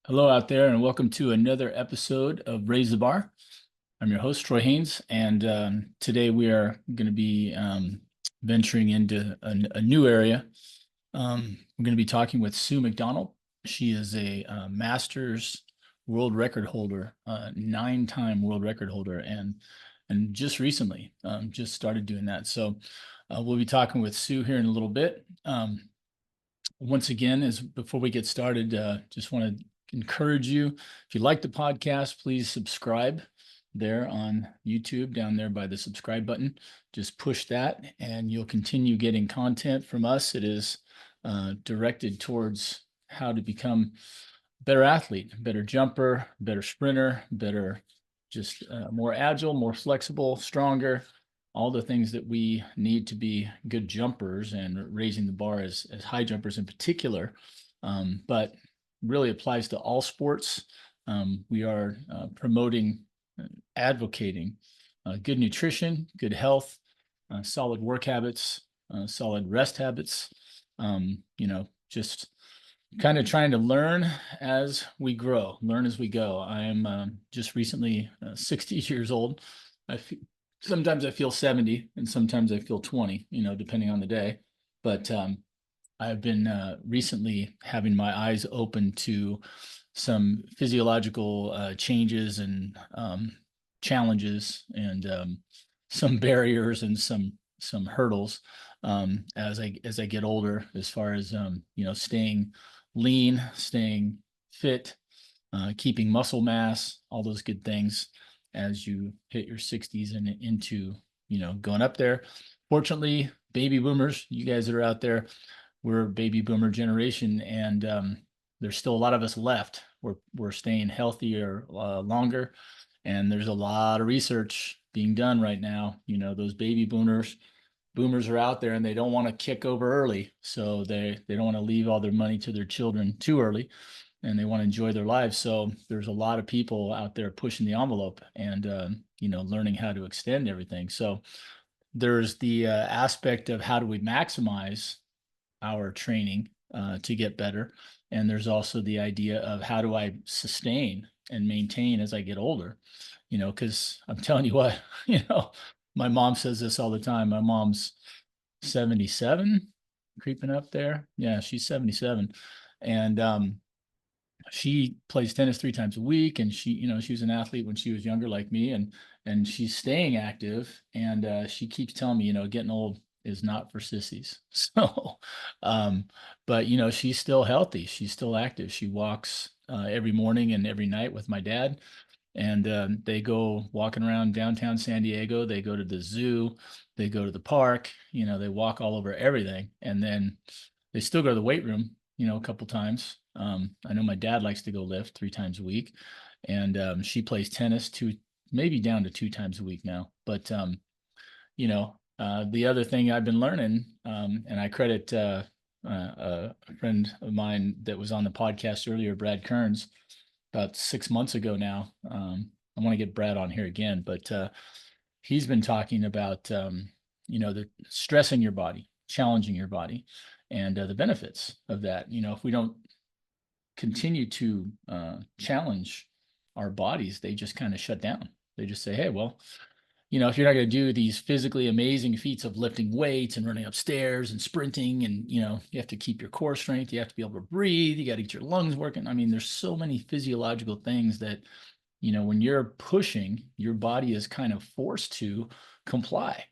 Hello out there, and welcome to another episode of Raise the Bar. I'm your host, Troy Haynes, and today we are going to be venturing into a new area. We're going to be talking with Sue McDonald. She is a Masters world record holder, 9-time world record holder, and just recently just started doing that. So we'll be talking with Sue here in a little bit. Once again, as before we get started, just want to encourage you, if you like the podcast, please subscribe there on YouTube, down there by the subscribe button. Just push that and you'll continue getting content from us. It is directed towards how to become a better athlete, better jumper, better sprinter, better, just more agile, more flexible, stronger, all the things that we need to be good jumpers and raising the bar as high jumpers in particular, but really applies to all sports. We are promoting, advocating good nutrition, good health, solid work habits, solid rest habits, just kind of trying to learn as we grow, learn as we go. I am just recently 60 years old. Sometimes I feel 70 and sometimes I feel 20, depending on the day. But I've been recently having my eyes open to some physiological changes and challenges and some barriers and some hurdles as I get older, as far as staying lean, staying fit, keeping muscle mass, all those good things as you hit your 60s and into going up there. Fortunately, baby boomers, you guys that are out there, we're a baby boomer generation, and there's still a lot of us left. We're staying healthier longer, and there's a lot of research being done right now. Those baby boomers are out there, and they don't want to kick over early, so they don't want to leave all their money to their children too early, and they want to enjoy their lives. So there's a lot of people out there pushing the envelope and learning how to extend everything. So there's the aspect of how do we maximize our training to get better, and there's also the idea of how do I sustain and maintain as I get older. Because I'm telling you what, my mom says this all the time. My mom's 77, creeping up there. Yeah, she's 77, and she plays tennis 3 times a week, and she was an athlete when she was younger like me, and she's staying active, and she keeps telling me, getting old is not for sissies. So um but she's still healthy, she's still active. She walks every morning and every night with my dad, and they go walking around downtown San Diego. They go to the zoo, they go to the park, they walk all over everything, and then they still go to the weight room, a couple times. I know my dad likes to go lift 3 times a week, and she plays tennis maybe down to 2 times a week now. But the other thing I've been learning, and I credit a friend of mine that was on the podcast earlier, Brad Kearns, about 6 months ago now. I want to get Brad on here again, but he's been talking about the stressing your body, challenging your body, and the benefits of that. If we don't continue to challenge our bodies, they just kind of shut down. They just say, hey, well, if you're not going to do these physically amazing feats of lifting weights and running upstairs and sprinting, and you have to keep your core strength, you have to be able to breathe, you got to get your lungs working. I mean, there's so many physiological things that when you're pushing, your body is kind of forced to comply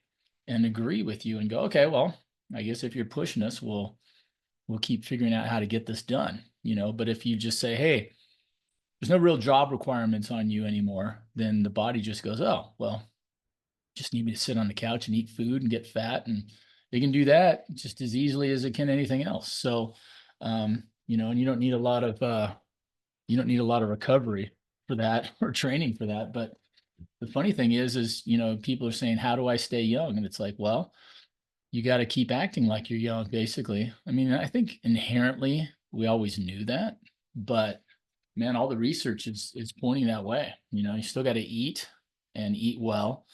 and agree with you and go, okay, well, I guess if you're pushing us, we'll keep figuring out how to get this done. But if you just say, hey, there's no real job requirements on you anymore, then the body just goes, oh, well, just need me to sit on the couch and eat food and get fat, and it can do that just as easily as it can anything else. So and you don't need a lot of recovery for that or training for that. But the funny thing is people are saying, how do I stay young? And it's like, well, you got to keep acting like you're young, basically. I mean, I think inherently we always knew that, but man, all the research is pointing that way. You still got to eat and eat well.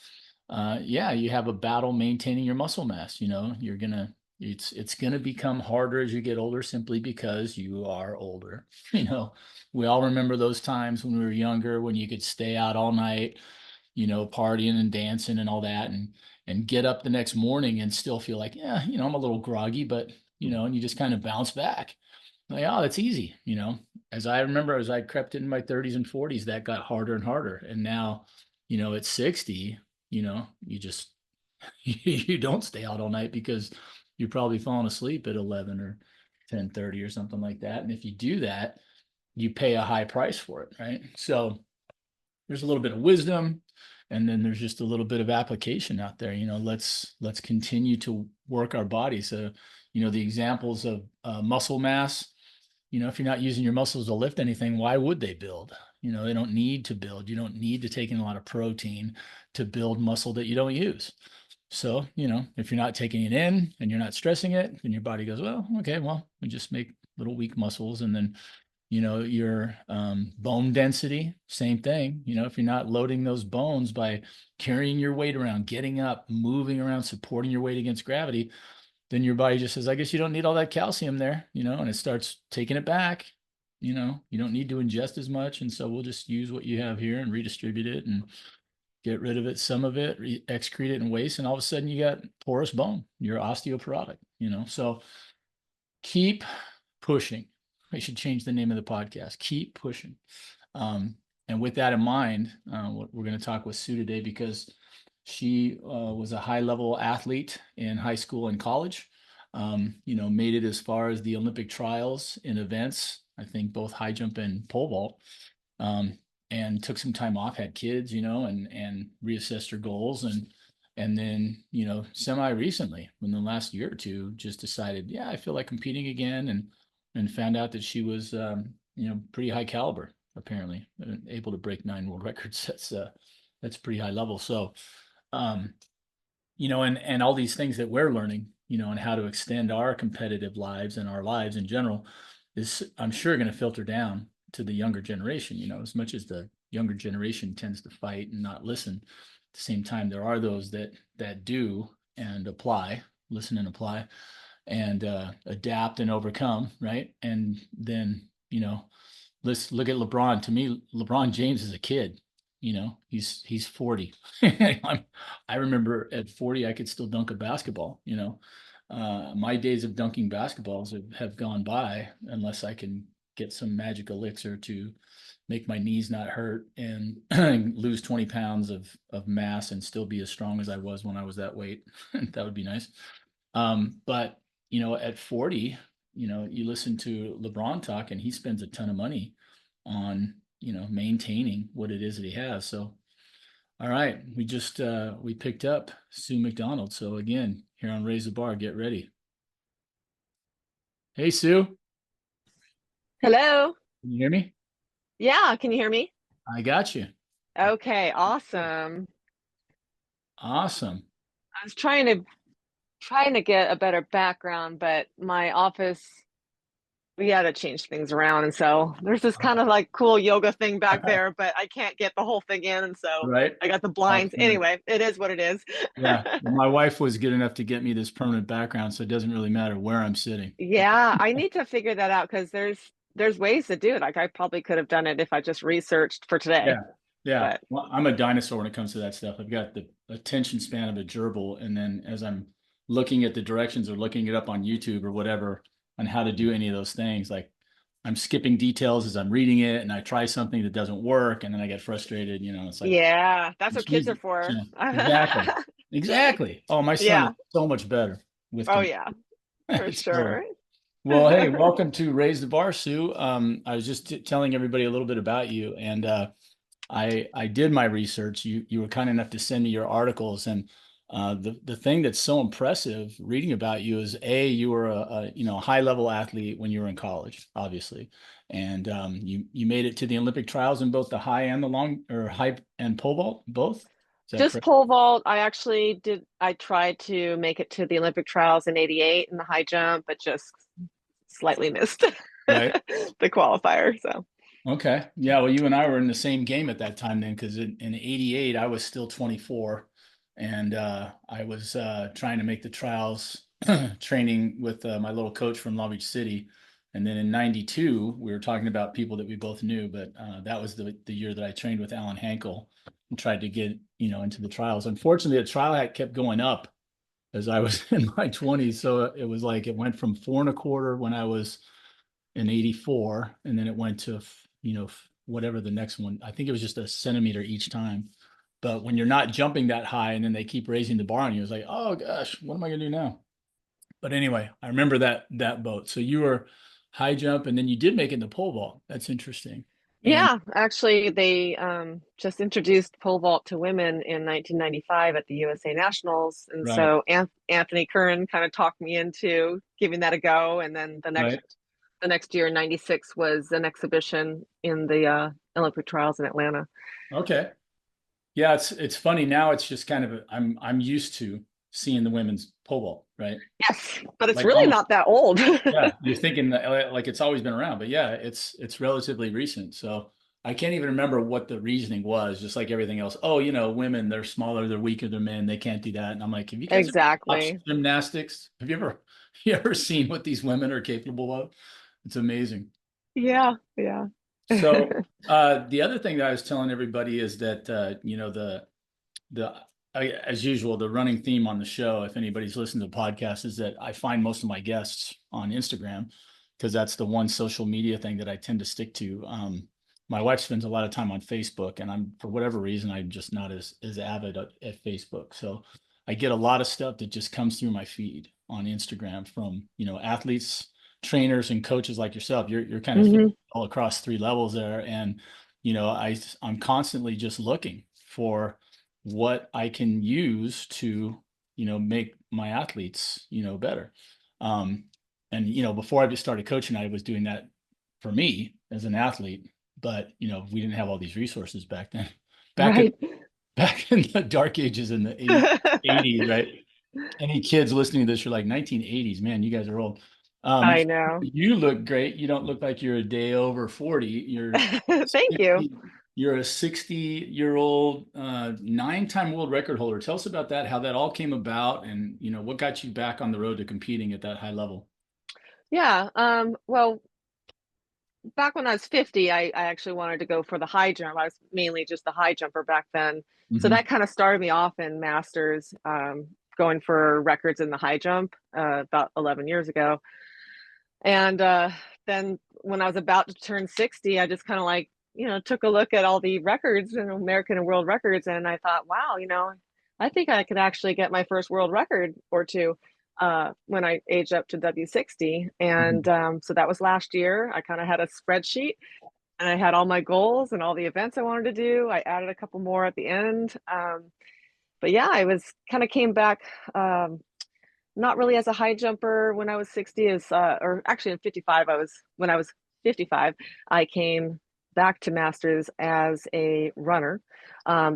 Yeah, you have a battle maintaining your muscle mass. You're gonna It's going to become harder as you get older simply because you are older. We all remember those times when we were younger when you could stay out all night, partying and dancing and all that, and get up the next morning and still feel like, yeah, I'm a little groggy, but and you just kind of bounce back. Like, oh, that's easy. As I remember, as I crept into my 30s and 40s, that got harder and harder. And now, at 60, you just you don't stay out all night because you're probably falling asleep at 11 or 10:30 or something like that. And if you do that, you pay a high price for it, right? So there's a little bit of wisdom, and then there's just a little bit of application out there. Let's continue to work our body. So the examples of muscle mass, if you're not using your muscles to lift anything, why would they build? They don't need to build. You don't need to take in a lot of protein to build muscle that you don't use. So, if you're not taking it in and you're not stressing it, then your body goes, well, okay, well, we just make little weak muscles. And then, your bone density, same thing. If you're not loading those bones by carrying your weight around, getting up, moving around, supporting your weight against gravity, then your body just says, I guess you don't need all that calcium there, and it starts taking it back. You don't need to ingest as much. And so we'll just use what you have here and redistribute it and get rid of it, some of it, excrete it in waste. And all of a sudden you got porous bone, you're osteoporotic, so keep pushing. I should change the name of the podcast. Keep pushing. And with that in mind, we're going to talk with Sue today because she was a high-level athlete in high school and college. Made it as far as the Olympic trials in events, I think both high jump and pole vault, and took some time off, had kids, and reassessed her goals. And then, semi recently, in the last year or two, just decided, yeah, I feel like competing again, and found out that she was, pretty high caliber, apparently, able to break 9 world records. That's pretty high level. So, and all these things that we're learning, and how to extend our competitive lives and our lives in general is, I'm sure, going to filter down to the younger generation. As much as the younger generation tends to fight and not listen, at the same time, there are those that do and apply, listen and apply, and adapt and overcome, right? And then, let's look at LeBron. To me, LeBron James is a kid. He's 40. I remember at 40, I could still dunk a basketball. My days of dunking basketballs have gone by unless I can get some magic elixir to make my knees not hurt and lose 20 pounds of mass and still be as strong as I was when I was that weight. That would be nice. But, at 40, you listen to LeBron talk and he spends a ton of money on, maintaining what it is that he has. So, all right, we picked up Sue McDonald. So again, here on Raise the Bar, get ready. Hey, Sue. Hello. Can you hear me? Yeah, can you hear me? I got you. Okay, awesome. Awesome. I was trying to get a better background, but my office, we had to change things around, and so there's this kind of like cool yoga thing back there, but I can't get the whole thing in, and so Right. I got the blinds. Anyway, it is what it is. Yeah. My wife was good enough to get me this permanent background, so it doesn't really matter where I'm sitting. Yeah, I need to figure that out because there's ways to do it. Like I probably could have done it if I just researched for today, Yeah. Yeah. but Well, I'm a dinosaur when it comes to that stuff. I've got the attention span of a gerbil. And then as I'm looking at the directions or looking it up on YouTube or whatever on how to do any of those things, like I'm skipping details as I'm reading it and I try something that doesn't work and then I get frustrated. It's like, yeah, that's what kids geez, are for. exactly. Exactly. Oh, my son is Yeah. so much better with Oh yeah, for so sure. well, hey, welcome to Raise the Bar, Sue. I was just telling everybody a little bit about you, and I did my research. You were kind enough to send me your articles, and the thing that's so impressive reading about you is you were a high level athlete when you were in college, obviously, and you made it to the Olympic trials in both the high and the long or high and pole vault, both. Is that Just correct? pole vault. I tried to make it to the Olympic trials in '88 in the high jump, but just slightly missed Right. the qualifier. So Okay. Yeah. Well, you and I were in the same game at that time then, because in '88, I was still 24 and I was trying to make the trials training with my little coach from Long Beach City. And then in 92, we were talking about people that we both knew, but that was the year that I trained with Alan Hankel and tried to get, into the trials. Unfortunately, the trial had kept going up as I was in my 20s. So it was like it went from 4.25 when I was in 84, and then it went to, whatever the next one. I think it was just a centimeter each time. But when you're not jumping that high and then they keep raising the bar on you, it's like, oh gosh, what am I gonna do now? But anyway, I remember that boat. So you were high jump, and then you did make it in the pole vault. That's interesting. And Yeah, actually, they just introduced pole vault to women in 1995 at the USA Nationals, and right, so Anthony Curran kind of talked me into giving that a go. And then right, the next year, in '96, was an exhibition in the Olympic trials in Atlanta. okay. Yeah, it's funny now. It's just kind of I'm used to seeing the women's pole vault, right? Yes, but it's Like really almost, not that old. yeah. You're thinking that, like it's always been around, but yeah, it's relatively recent. So I can't even remember what the reasoning was. Just like everything else. Oh, women, they're smaller, they're weaker than men, they can't do that. And I'm like, have you guys ever watched Exactly. gymnastics? Have you ever you ever seen what these women are capable of? It's amazing. Yeah, yeah. So the other thing that I was telling everybody is that the as usual, the running theme on the show, if anybody's listened to the podcast, is that I find most of my guests on Instagram because that's the one social media thing that I tend to stick to. My wife spends a lot of time on Facebook, and I'm, for whatever reason, I'm just not as avid at Facebook. So I get a lot of stuff that just comes through my feed on Instagram from athletes, trainers, and coaches like yourself. You're kind of Hmm. all across three levels there, and I'm constantly just looking for what I can use to, make my athletes, better. Um, and before I just started coaching, I was doing that for me as an athlete, but we didn't have all these resources back then. Back in Right. back in the dark ages in the 80s, right? Any kids listening to this, you're like 1980s, man, you guys are old. I know. You look great. You don't look like you're a day over 40. Thank you. 60, you're a 60-year-old nine-time world record holder. Tell us about that, how that all came about, and what got you back on the road to competing at that high level. Yeah. Well, back when I was 50, I actually wanted to go for the high jump. I was mainly just the high jumper back then. So Hmm. that kind of started me off in masters, going for records in the high jump about 11 years ago. And then when I was about to turn 60, I just kind of like, took a look at all the records and American and world records. And I thought, wow, I think I could actually get my first world record or two when I aged up to W60. And Hmm. so that was last year. I kind of had a spreadsheet and I had all my goals and all the events I wanted to do. I added a couple more at the end. But yeah, I was kind of came back not really as a high jumper when I was 60 is or actually in 55 when I was 55 I came back to masters as a runner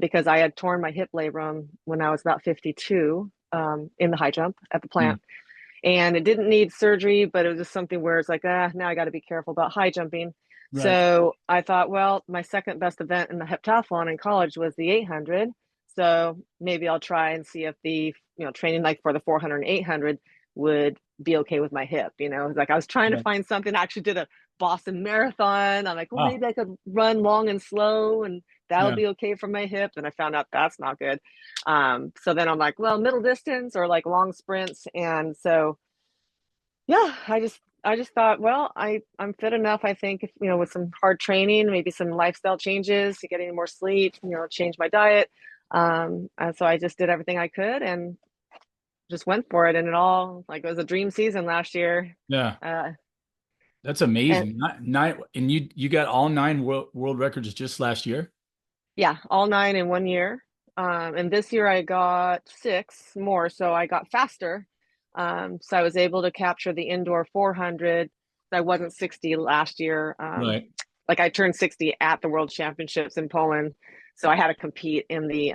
because I had torn my hip labrum when I was about 52 in the high jump at the plant, and it didn't need surgery, but it was just something where it's like, now I got to be careful about high jumping. Right. So I thought, well, my second best event in the heptathlon in college was the 800. So maybe I'll try and see if the, training like for the 400 and 800 would be okay with my hip. Like I was trying to Right. find something. I actually did a Boston Marathon. I'm like, well, Wow. maybe I could run long and slow and that'll Yeah. be okay for my hip. And I found out that's not good. So then I'm like, well, middle distance or like long sprints. And so yeah, I just thought, well, I'm fit enough, I think, if, with some hard training, maybe some lifestyle changes, to getting more sleep, change my diet. And so I just did everything I could and just went for it. And it all, like, it was a dream season last year. Yeah. Uh, That's and amazing. Nine, and you got all nine world records just last year. yeah, all nine in one year. And this year I got six more, so I got faster. So I was able to capture the indoor 400. I wasn't 60 last year. Right. Like I turned 60 at the World Championships in Poland, so I had to compete in the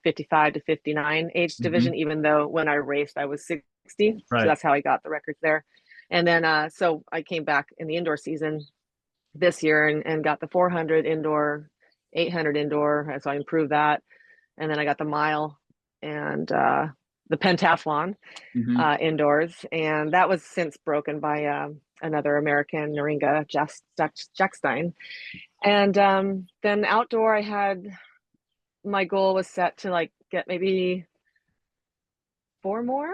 55 to 59 age division, Hmm. even though when I raced I was 60. So Right. that's how I got the records there. And then so I came back in the indoor season this year and got the 400 indoor, 800 indoor. And so I improved that. And then I got the mile. And the pentathlon Hmm. indoors, and that was since broken by another American, Naringa Jackstein. And then outdoor, I had my goal was set to like get maybe four more.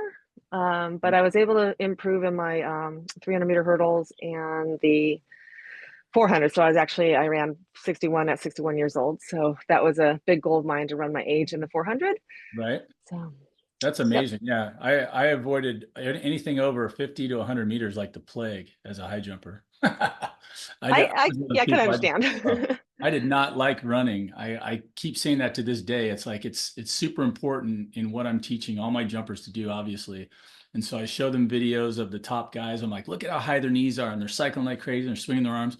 But I was able to improve in my 300-meter hurdles and the 400. So I ran 61 at 61 years old. So that was a big goal of mine to run my age in the 400. Right. So, That's yep. amazing. Yeah. I avoided anything over 50 to 100 meters like the plague as a high jumper. I was one of Yeah, the I can people understand. I did not like running. I keep saying that to this day. It's like it's super important in what I'm teaching all my jumpers to do, obviously. And so I show them videos of the top guys. I'm like, look at how high their knees are, and they're cycling like crazy, and they're swinging their arms.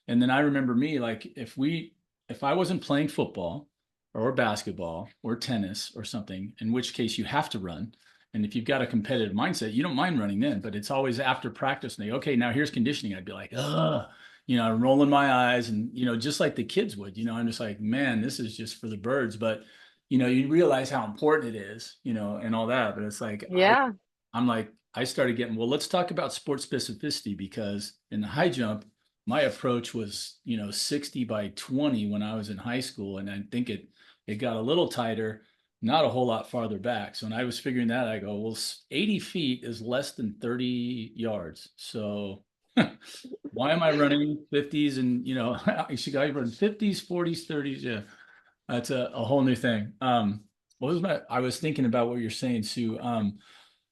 And then I remember me, like if I wasn't playing football or basketball or tennis or something, in which case you have to run. And if you've got a competitive mindset, you don't mind running then, but it's always after practice. And they, okay, now here's conditioning. I'd be like, ugh, rolling my eyes and, just like the kids would, I'm just like, man, this is just for the birds. But, you realize how important it is, and all that. But it's like, Yeah. I'm like, I started getting, well, let's talk about sport specificity because in the high jump, my approach was, 60 by 20 when I was in high school. And I think it got a little tighter, not a whole lot farther back. So when I was figuring that, I go, well, 80 feet is less than 30 yards. So why am I running 50s and, I should go run 50s, 40s, 30s. Yeah, that's a whole new thing. I was thinking about what you're saying, Sue.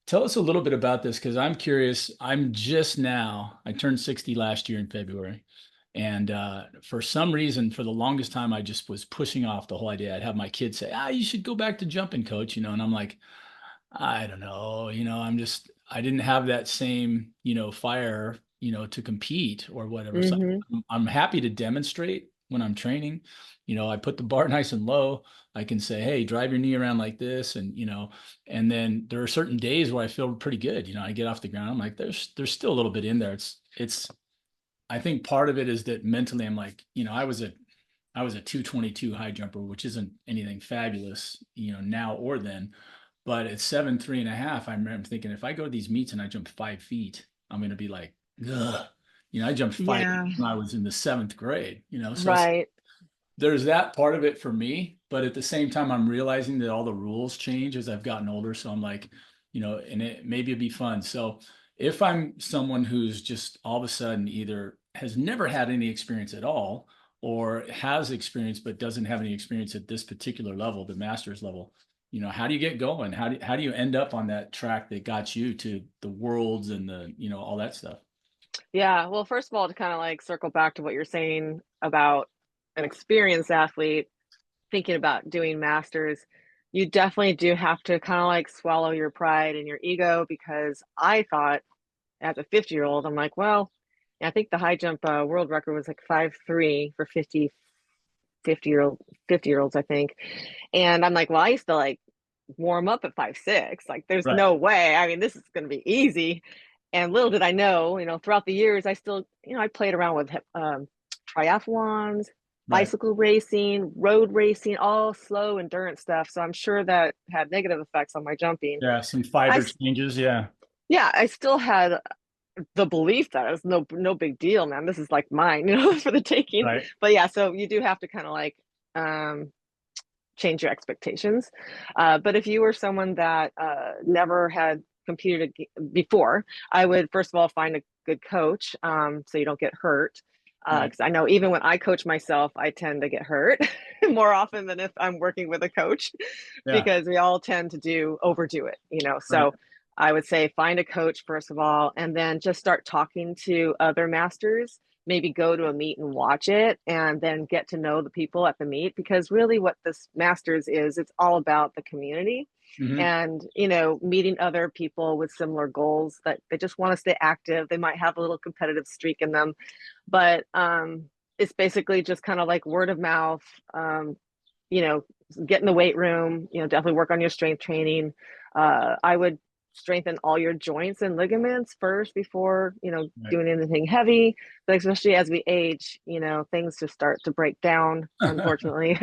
Tell us a little bit about this because I'm curious. I turned 60 last year in February. And for some reason, for the longest time, I just was pushing off the whole idea. I'd have my kids say, you should go back to jumping, coach, and I'm like, I don't know, I didn't have that same, fire, to compete or whatever. So Hmm. I'm happy to demonstrate when I'm training. I put the bar nice and low. I can say, hey, drive your knee around like this. And then there are certain days where I feel pretty good. I get off the ground. I'm like, there's still a little bit in there. I think part of it is that mentally I'm like, I was a 222 high jumper, which isn't anything fabulous, now or then. But at 7'3.5", I remember thinking if I go to these meets and I jump 5 feet, I'm going to be like, ugh. I jumped 5 feet Yeah. when I was in the seventh grade, so Right. there's that part of it for me. But at the same time, I'm realizing that all the rules change as I've gotten older. So I'm like, and maybe it'd be fun. So if I'm someone who's just all of a sudden either has never had any experience at all or has experience but doesn't have any experience at this particular level, the master's level, how do you get going? How do you end up on that track that got you to the worlds and the, all that stuff? Yeah. Well, first of all, to kind of like circle back to what you're saying about an experienced athlete thinking about doing masters, you definitely do have to kind of like swallow your pride and your ego because I thought as a 50-year-old, I'm like, well, I think the high jump world record was like 5'3" for 50-year olds, I think. And I'm like, well, I used to like warm up at 5'6". Like, there's Right. no way. I mean, this is going to be easy. And little did I know, throughout the years, I still, I played around with triathlons, Right. bicycle racing, road racing, all slow endurance stuff. So I'm sure that had negative effects on my jumping. Yeah. Some I, fiber changes. Yeah. yeah, I still had the belief that it's no big deal, man. This is like mine, for the taking. Right. But yeah, so you do have to kind of like um, change your expectations. But if you were someone that never had competed before, I would first of all find a good coach so you don't get hurt. Right. Because I know even when I coach myself, I tend to get hurt more often than if I'm working with a coach, Yeah. because we all tend to overdo it. Right. So I would say find a coach first of all, and then just start talking to other masters. Maybe go to a meet and watch it, and then get to know the people at the meet, because really what this masters is, it's all about the community Hmm. and meeting other people with similar goals that they just want to stay active. They might have a little competitive streak in them, but it's basically just kind of like word of mouth. You know get in the weight room, definitely work on your strength training. I would strengthen all your joints and ligaments first before Right. doing anything heavy, but especially as we age, things just start to break down, unfortunately.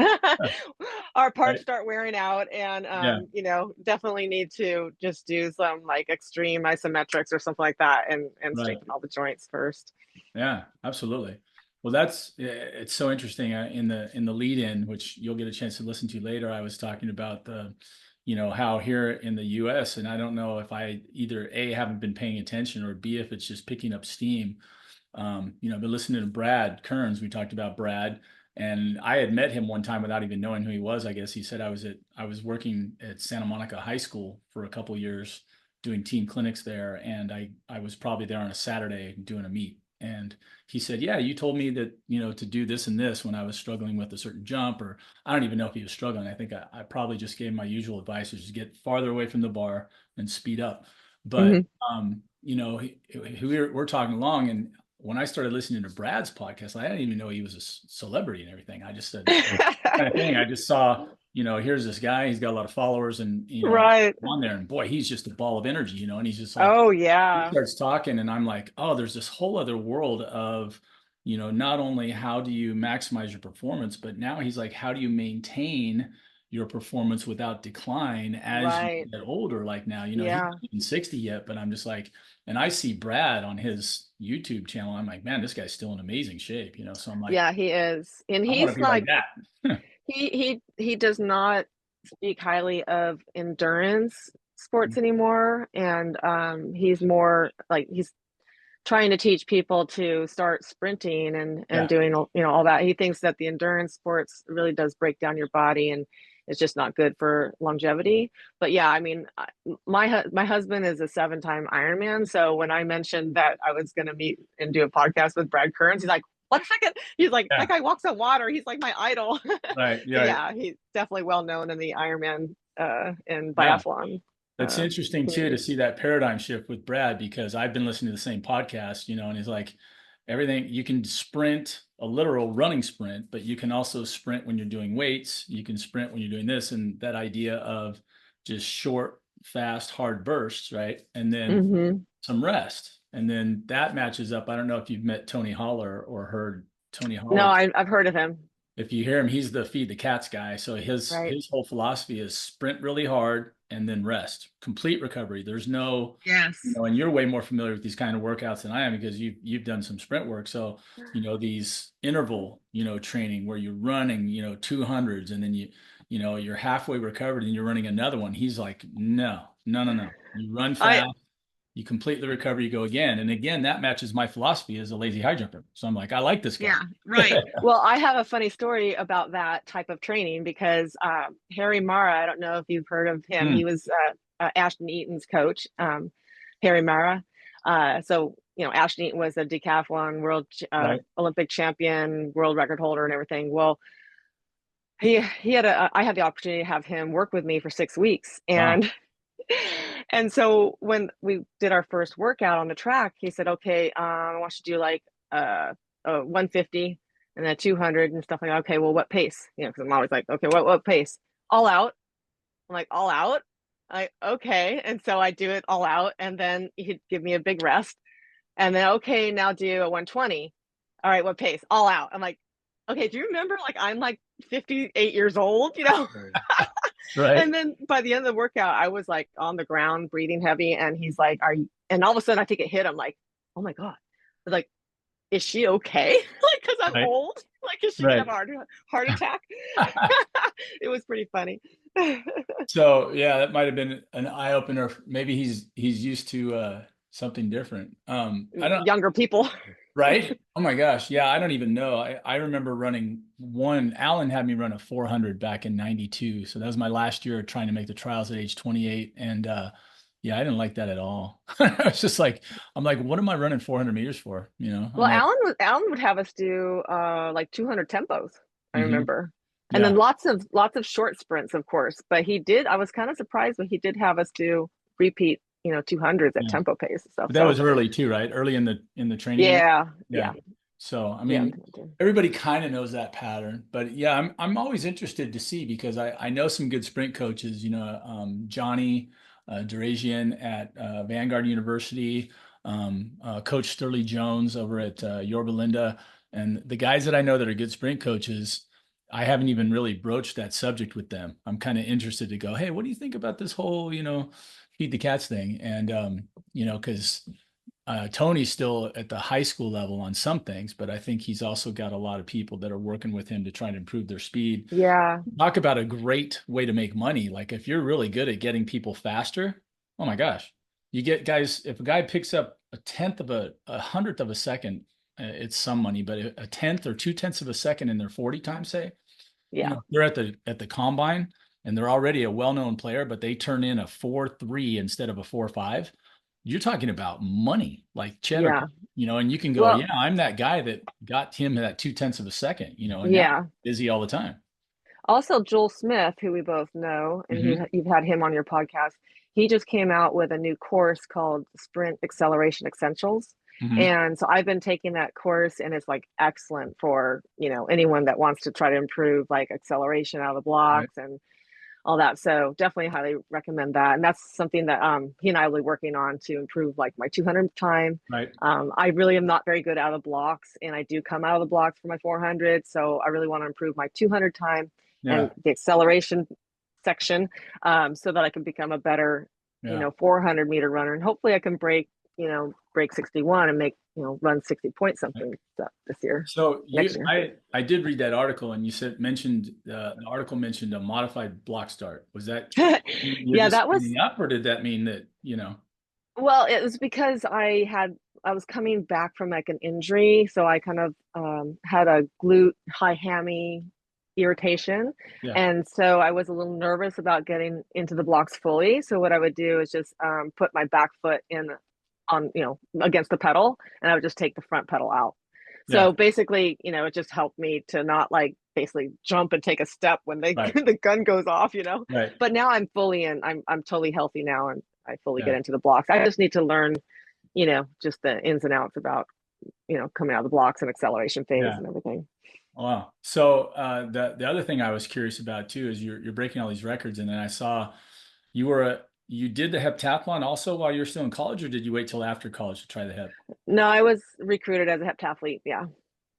our parts Right. start wearing out, and Yeah. definitely need to just do some like extreme isometrics or something like that, and Right. strengthen all the joints first. Yeah, absolutely. Well, that's it's so interesting in the lead in, which you'll get a chance to listen to later. I was talking about how here in the US, and I don't know if I either A, haven't been paying attention, or B, if it's just picking up steam. I've been listening to Brad Kearns. We talked about Brad, and I had met him one time without even knowing who he was. I guess he said I was working at Santa Monica High School for a couple years doing team clinics there, and I was probably there on a Saturday doing a meet. And he said, "Yeah, you told me that to do this and this when I was struggling with a certain jump, or I don't even know if he was struggling. I think I probably just gave him my usual advice, which is get farther away from the bar and speed up." But Hmm. we're talking along, and when I started listening to Brad's podcast, I didn't even know he was a celebrity and everything. I just said kind of thing. I just saw, here's this guy. He's got a lot of followers, and Right. on there, and boy, he's just a ball of energy, and he's just like Oh he yeah. starts talking, and I'm like, oh, there's this whole other world of, not only how do you maximize your performance, but now he's like, how do you maintain your performance without decline as you Right. get older? Like now, he's Yeah. not even 60 yet, but I'm just like, and I see Brad on his YouTube channel. I'm like, man, this guy's still in amazing shape, So I'm like, Yeah, he is. And I want to he's be like like that. he does not speak highly of endurance sports anymore, and he's more like he's trying to teach people to start sprinting and Yeah. doing all that. He thinks that the endurance sports really does break down your body, and it's just not good for longevity. But yeah, I mean, my husband is a 7-time Ironman, so when I mentioned that I was going to meet and do a podcast with Brad Kearns, he's like, "What a second?" He's like, "That Yeah. guy walks on water. He's like my idol." Right. So Yeah. yeah, he's definitely well known in the Ironman and Yeah. biathlon It's interesting too to community. see that paradigm shift with Brad, because I've been listening to the same podcast, and he's like, everything you can sprint a literal running sprint, but you can also sprint when you're doing weights. You can sprint when you're doing this, and that idea of just short, fast, hard bursts, right? And then Hmm. some rest. And then that matches up. I don't know if you've met Tony Holler or heard Tony No, Holler. I've heard of him. If you hear him, he's the feed the cats guy. So Right. his whole philosophy is sprint really hard and then rest, complete recovery. There's no, Yes. and you're way more familiar with these kind of workouts than I am, because you've done some sprint work. So these interval training where you're running 200s, and then you're halfway recovered and you're running another one. He's like, no, no, no, no. You run I fast, you complete the recovery, you go again. And again, that matches my philosophy as a lazy high jumper. So I'm like, I like this guy. Yeah, right. Well, I have a funny story about that type of training because Harry Mara, I don't know if you've heard of him. Hmm. He was Ashton Eaton's coach, Harry Mara. So, Ashton Eaton was a decathlon world Right. Olympic champion, world record holder, and everything. Well, he had I had the opportunity to have him work with me for 6 weeks, Wow. and and so when we did our first workout on the track, he said, "Okay, I want you to do like a 150 and then 200 and stuff like that." Okay, well, what pace? Because I'm always like, "Okay, what pace?" All out. I'm like, "All out." Okay, and so I do it all out, and then he'd give me a big rest, and then okay, now do a 120. All right, what pace? All out. I'm like, "Okay, do you remember? Like I'm like 58 years old?" Right. And then by the end of the workout, I was like on the ground, breathing heavy. And he's like, "Are you?" And all of a sudden, I think it hit him like, "Oh my God." I was like, "Is she okay?" Like, because I'm Right. old. Like, is she going to Right. have a heart attack? It was pretty funny. So yeah, that might have been an eye opener. Maybe he's used to something different. I don't. Younger people. Right. Oh my gosh. Yeah, I don't even know. I remember running one. Alan had me run a 400 back in 92. So that was my last year trying to make the trials at age 28. And yeah, I didn't like that at all. I was just like, I'm like, what am I running 400 meters for? I'm Well, like, Alan would have us do like 200 tempos, I mhm. remember. And then Yeah, lots of short sprints, of course. But I was kind of surprised, but he did have us do repeat, 200s at yeah. tempo pace and stuff. But that So was early too, right? Early in the training year. yeah, Yeah. yeah, So I yeah. mean, everybody kind of knows that pattern, but yeah, I'm always interested to see, because I know some good sprint coaches. Johnny Durazian at Vanguard University, Coach Sterling Jones over at Yorba Linda, and the guys that I know that are good sprint coaches. I haven't even really broached that subject with them. I'm kind of interested to go, hey, what do you think about this whole, feed the cats thing? And because Tony's still at the high school level on some things, but I think he's also got a lot of people that are working with him to try to improve their speed. Yeah, Talk about a great way to make money. Like if you're really good at getting people faster, oh my gosh, you get guys. If a guy picks up a hundredth of a second, it's some money, but a tenth or 2/10 of a second in their 40 time, say, yeah, they're at the combine and they're already a well-known player, but they turn in a 4.3 instead of a 4.5. You're talking about money, like cheddar, yeah. and you can go, Well, yeah, I'm that guy that got him that 2/10 of a second, and now yeah. he's busy all the time. Also, Joel Smith, who we both know, and Hmm. you've had him on your podcast, he just came out with a new course called Sprint Acceleration Essentials. Hmm. And so I've been taking that course, and it's like excellent for, anyone that wants to try to improve like acceleration out of the Right. blocks and all that. So definitely highly recommend that. And that's something that he and I will be working on to improve like my 200 time. Right. I really am not very good out of blocks, and I do come out of the blocks for my 400. So I really want to improve my 200 time and Yeah. the acceleration section, so that I can become a better, Yeah. 400-meter runner. And hopefully I can break 61 and make, run 60 point Right. something this year, So next you, year. I did read that article, and you said mentioned the article mentioned a modified block start. Was that you're Yeah, just that was. speeding up, or did that mean that Well, it was because I was coming back from like an injury, so I kind of had a glute high hammy irritation, Yeah. and so I was a little nervous about getting into the blocks fully. So what I would do is just put my back foot in on against the pedal, and I would just take the front pedal out. Yeah. So basically, it just helped me to not like basically jump and take a step when they Right. the gun goes off. Right. But now I'm fully in. I'm totally healthy now, and I fully get Yeah. into the blocks. I just need to learn, just the ins and outs about, coming out of the blocks and acceleration phase Yeah. and everything. Wow. So the other thing I was curious about too is you're breaking all these records, and then I saw you did the heptathlon also while you were still in college, or did you wait till after college to try the hep? No, I was recruited as a heptathlete. Yeah.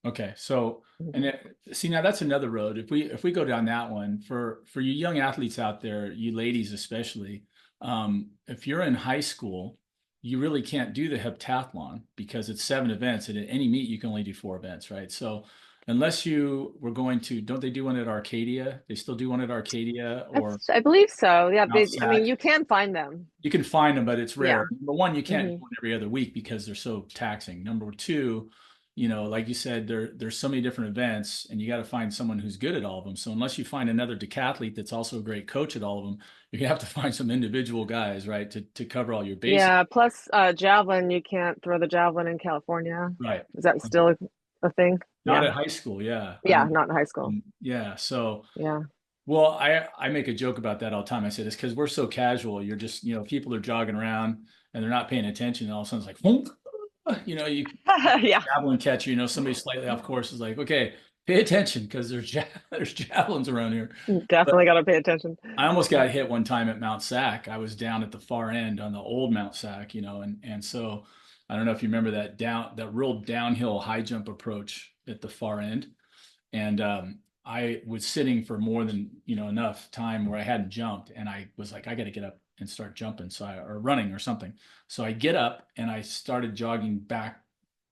Okay, so Mhm. see now that's another road. If we go down that one for you young athletes out there, you ladies especially, if you're in high school, you really can't do the heptathlon because it's 7 events, and at any meet you can only do 4 events, right? So unless you were going to, don't they do one at Arcadia? They still do one at Arcadia or I believe so. Yeah. Mount I mean, Sac. you can find them. You can find them, but it's Yeah. rare. Number one, you can't do Hmm. one every other week because they're so taxing. Number two, like you said, there's so many different events, and you got to find someone who's good at all of them. So unless you find another decathlete that's also a great coach at all of them, you're gonna have to find some individual guys, right, to cover all your bases. Yeah. Plus, javelin, you can't throw the javelin in California. Right. Is that still a thing? Not Yeah. at high school, yeah. Yeah. Not in high school. Yeah. So Yeah. well, I make a joke about that all the time. I say this because we're so casual. You're just, people are jogging around and they're not paying attention, and all of a sudden it's like, "Whoomp." You Yeah. javelin catcher, somebody slightly off course is like, okay, pay attention because there's javelins around here. But Definitely got to pay attention. I almost got hit one time at Mount Sac. I was down at the far end on the old Mount Sac, and so I don't know if you remember that real downhill high jump approach at the far end. And I was sitting for more than enough time where I hadn't jumped, and I was like, I got to get up and start jumping, or running or something. So I get up and I started jogging back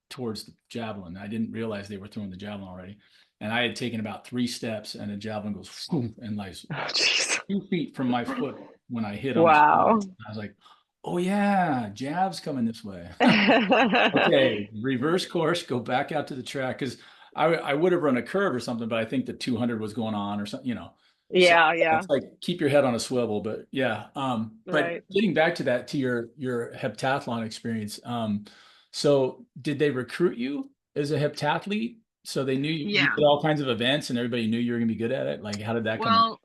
towards the javelin. I didn't realize they were throwing the javelin already, and I had taken about 3 steps, and the javelin goes and like Oh, jeez. 2 feet from my foot when I hit on the Wow. spot. I was like, oh yeah, jab's coming this way. Okay, reverse course, go back out to the track because I would have run a curve or something, but I think the 200 was going on or something. So Yeah, yeah, it's like keep your head on a swivel, but yeah. But right. getting back to that, to your heptathlon experience, so did they recruit you as a heptathlete? So they knew you Yeah. did all kinds of events and everybody knew you were gonna be good at it? Like how did that come in? Well,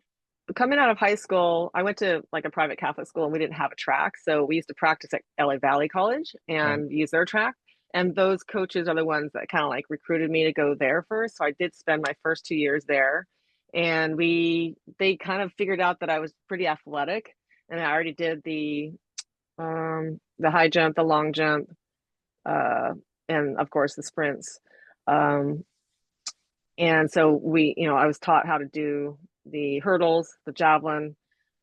coming out of high school, I went to like a private Catholic school and we didn't have a track. So we used to practice at LA Valley College Right. and use their track. And those coaches are the ones that kind of like recruited me to go there first. So I did spend my first 2 years there. And they kind of figured out that I was pretty athletic. And I already did the high jump, the long jump, uh, and of course the sprints. Um, And so I was taught how to do the hurdles, the javelin,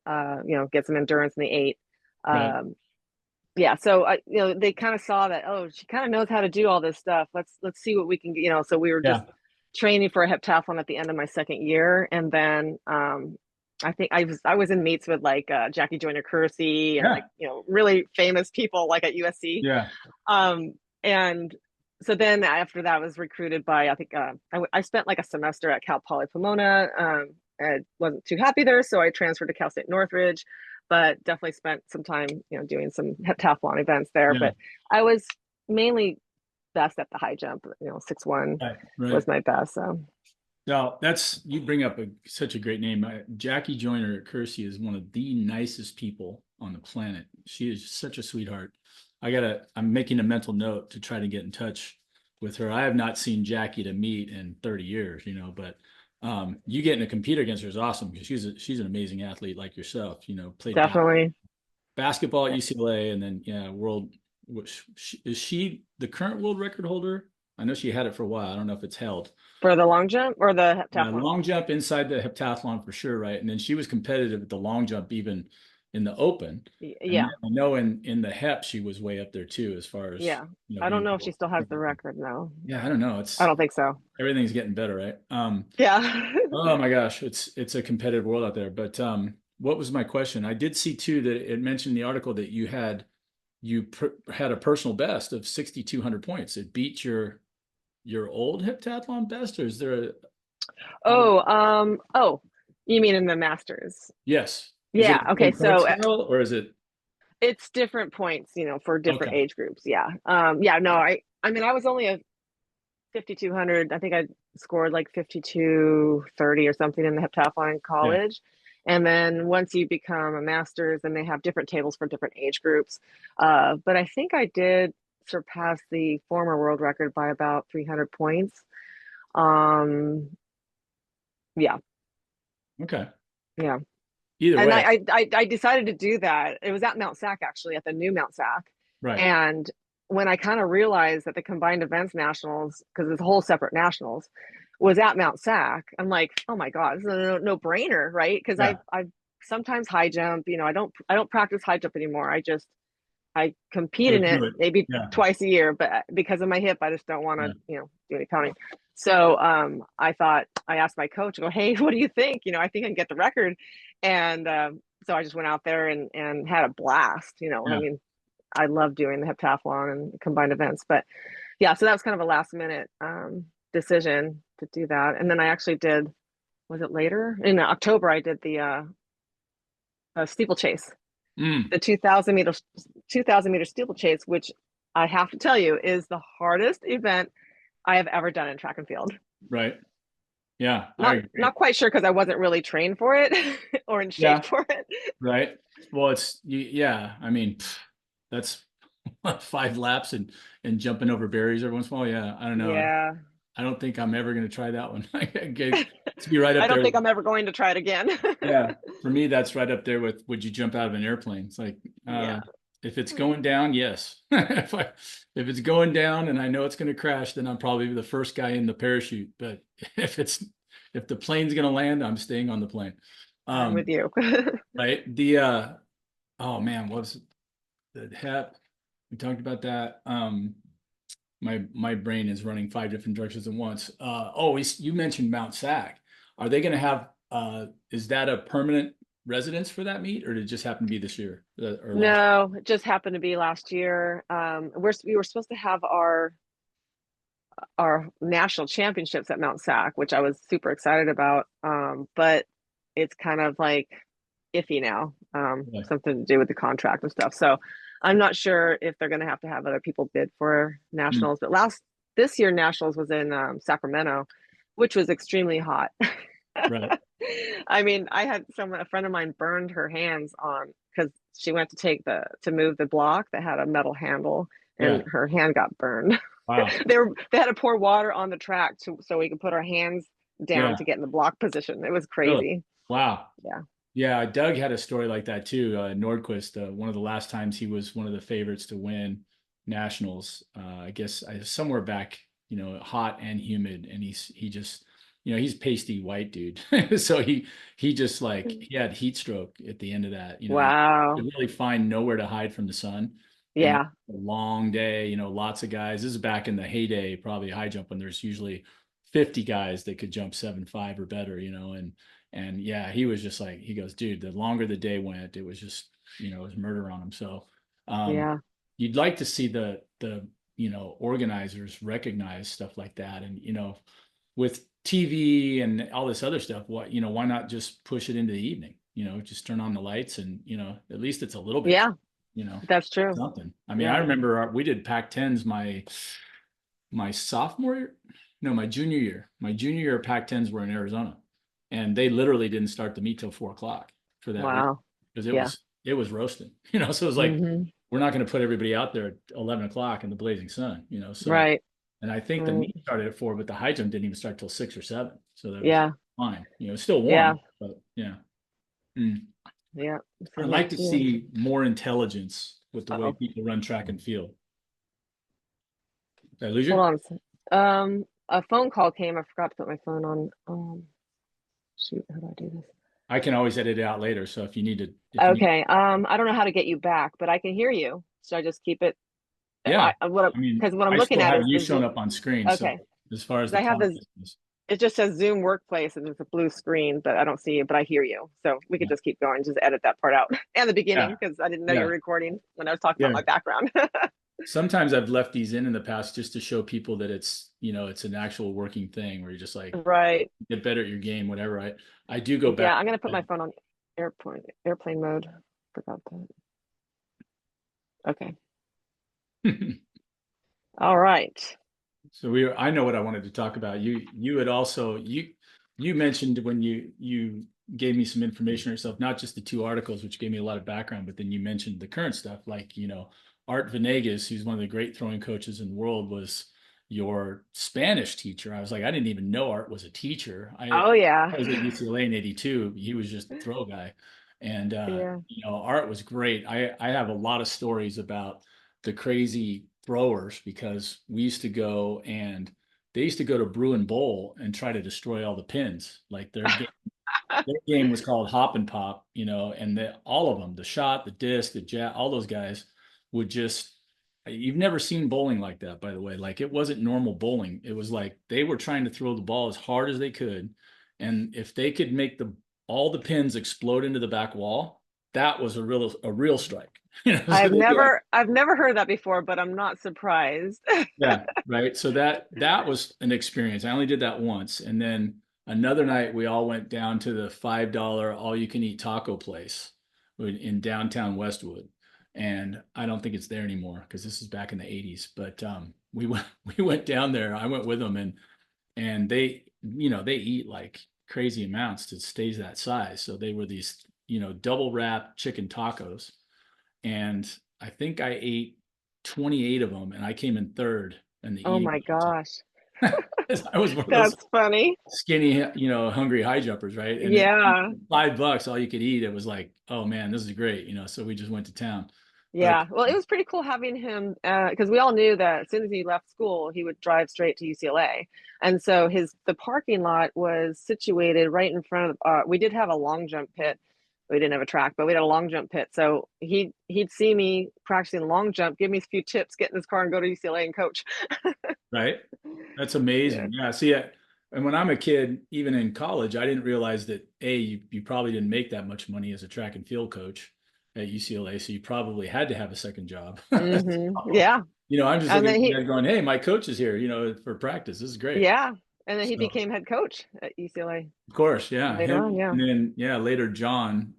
get some endurance in the eight. Right. Um, yeah, so they kind of saw that, oh, she kind of knows how to do all this stuff. Let's see what we can, so we were just Yeah. training for a heptathlon at the end of my second year. And then I think I was in meets with like Jackie Joyner Kersee and like, Yeah. really famous people like at USC. Yeah. Um, and so then after that I was recruited by, I think I spent like a semester at Cal Poly Pomona. I wasn't too happy there, so I transferred to Cal State Northridge, but definitely spent some time, doing some heptathlon events there. Yeah. But I was mainly best at the high jump. 6'1" Right. Right. was my best. So Now you bring up such a great name. Jackie Joyner Kersey is one of the nicest people on the planet. She is such a sweetheart. I'm making a mental note to try to get in touch with her. I have not seen Jackie to meet in 30 years, but you getting to compete against her is awesome because she's an amazing athlete like yourself, played definitely basketball at UCLA and then, yeah, is she the current world record holder? I know she had it for a while. I don't know if it's held. for the long jump or the Yeah, heptathlon. long jump inside the heptathlon for sure, right? And then she was competitive at the long jump even in the open. And then Yeah, I know in the hep she was way up there too, as far as yeah. I don't being know if she able. still has the record. No, Yeah, I don't know. I It's don't think so. everything's getting better, right? Yeah. Oh my gosh, it's a competitive world out there. But what was my question? I did see too that it mentioned in the article that had a personal best of 6,200 points. It beat your old heptathlon best, or is there a how did Oh, you mean in the Masters? yes. Is it Yeah. the Okay. same point So scale or is it it's different points, for different okay? age groups. Yeah. Yeah. No, I mean, I was only a 5,200. I think I scored like 52:30 or something in the heptathlon in Yeah. college. And then once you become a master's, then they have different tables for different age groups. But I think I did surpass the former world record by about 300 points. Um, yeah, Okay. yeah. Either And way, I decided to do that. It was at Mount Sac, actually, at the new Mount Sac. right. And when I kind of realized that the combined events nationals, because it's a whole separate nationals, was at Mount Sac, I'm like, oh my God, this is a no brainer, right? Because Yeah. I've sometimes high jump, I don't practice high jump anymore. I compete Go in it through it. maybe Yeah. twice a year, but because of my hip, I just don't want Yeah. to, do any pounding. So I asked my coach, I go, hey, what do you think? I think I can get the record. And so I just went out there and had a blast. I Yeah. mean, I love doing the heptathlon and combined events. But yeah, so that was kind of a last minute decision to do that. And then I actually did, was it later? In October, I did the steeplechase, Mm, the 2,000 meter steeplechase, which I have to tell you is the hardest event I have ever done in track and field. right. Yeah, I Not agree. quite sure because I wasn't really trained for it or in shape Yeah, for it. right. Well, yeah, I mean, that's 5 laps and jumping over barriers every once in a while. Yeah, I don't know. Yeah. I don't think I'm ever going to try that one. To be right I up don't there. think I'm ever going to try it again. Yeah, for me, that's right up there with would you jump out of an airplane? It's like, Yeah. if it's going down, yes. If it's going down and I know it's going to crash, then I'm probably the first guy in the parachute. But if the plane's going to land, I'm staying on the plane. I'm with Um, you. right. Oh man, what's the HEP? We talked about that. My brain is running 5 different directions at once. You mentioned Mount Sac. Are they going to have? Is that a permanent residence for that meet, or did it just happen to be this year or last? No, it just happened to be last year. We were supposed to have our national championships at Mount Sac, which I was super excited about. But it's kind of like iffy now, Yeah. something to do with the contract and stuff. So I'm not sure if they're going to have other people bid for Mm, nationals. But this year nationals was in Sacramento, which was extremely hot. right. I mean, a friend of mine burned her hands on because she went to move the block that had a metal handle, and Yeah. her hand got burned. Wow. They had to pour water on the track so we could put our hands down Yeah. to get in the block position. It was Really. crazy. Wow. Yeah. Yeah. Doug had a story like that too. Nordquist, one of the last times he was one of the favorites to win nationals. I guess somewhere back, hot and humid, and he just he's pasty white dude. So he just like he had heat stroke at the end of that. He Wow. could really find nowhere to hide from the sun. And Yeah. a long day, lots of guys. This is back in the heyday, probably high jump when there's usually 50 guys that could jump 7.5 or better, and yeah, he was just like, he goes, dude, the longer the day went, it was just, it was murder on him. So um Yeah. you'd like to see the organizers recognize stuff like that. And with TV and all this other stuff, why not just push it into the evening? Just turn on the lights and at least it's a little bit, Yeah. you know That's true. something. I mean, I Yeah. remember we did Pac-10s my sophomore year, no, my junior year Pac-10s were in Arizona, and they literally didn't start the meet till 4 o'clock for that reason, Wow. because Yeah. it was roasting. So it was like, Hmm. we're not going to put everybody out there at 11 o'clock in the blazing sun. So, Right. and I think the Right. meet started at 4, but the high jump didn't even start till 6 or 7, so that was Yeah. fine. It's still Yeah. warm, but yeah. Mm. Yeah. I'd Same here like to too. see more intelligence with the way Uh-oh. people run track and field. Did I lose Hold you? on a sec. A phone call came. I forgot to put my phone on. Shoot, how do I do this? I can always edit it out later. So if you need, Okay. I don't know how to get you back, but I can hear you. Should I just keep it? yeah. I mean, Because what I'm I looking still at have is you the showing Zoom. up on screen. So Okay. as far as 'Cause the I have talk this. is, It just says Zoom Workplace and it's a blue screen, but I don't see you, but I hear you. So we could yeah, just keep going, just edit that part out and the yeah, beginning because I didn't know you were yeah, recording when I was talking about yeah. my background. Sometimes I've left these in the past just to show people that it's an actual working thing where you're just like, Right. get better at your game, whatever. I do go back. Yeah, I'm gonna put my phone on airplane mode. Forgot that. Okay. All right. So I know what I wanted to talk about. You had also, you mentioned when you gave me some information on yourself, not just the two articles, which gave me a lot of background, but then you mentioned the current stuff, like, Art Venegas, who's one of the great throwing coaches in the world, was your Spanish teacher. I was like, I didn't even know Art was a teacher. Oh yeah. I was at UCLA in '82. He was just a throw guy. And Yeah. Art was great. I have a lot of stories about the crazy throwers, because we used to go and they used to go to Bruin Bowl and try to destroy all the pins. Like their game was called Hop and Pop, and all of them, the shot, the disc, the jab, all those guys would just, you've never seen bowling like that, by the way. Like, it wasn't normal bowling. It was like they were trying to throw the ball as hard as they could. And if they could make all the pins explode into the back wall, that was a real strike. So I've never heard of that before, but I'm not surprised. yeah, right. So that was an experience. I only did that once, and then another night we all went down to the $5 all-you-can-eat taco place in downtown Westwood, and I don't think it's there anymore because this is back in the '80s. But we went we went down there. I went with them, and they eat like crazy amounts to stay that size. So they were these double wrap chicken tacos, and I think I ate 28 of them, and I came in third in the Oh eating my contest. gosh. I was one of those That's funny. skinny, hungry high jumpers, right? And then Yeah. $5, all you could eat. It was like, oh man, this is great, So we just went to town. But Yeah. Well, it was pretty cool having him because we all knew that as soon as he left school, he would drive straight to UCLA. And so the parking lot was situated right in front of we did have a long jump pit. We didn't have a track, but we had a long jump pit. So he'd see me practicing long jump, give me a few tips, get in his car and go to UCLA and coach. right, that's Yeah. amazing. Yeah. See, and when I'm a kid, even in college, I didn't realize that you probably didn't make that much money as a track and field coach at UCLA, so you probably had to have a second job. So, Yeah. I'm just And looking then at that going, hey, my coach is here, for practice. This is great. yeah. And then he So, became head coach at UCLA of course, yeah, later on. him, Yeah. and then yeah, later John.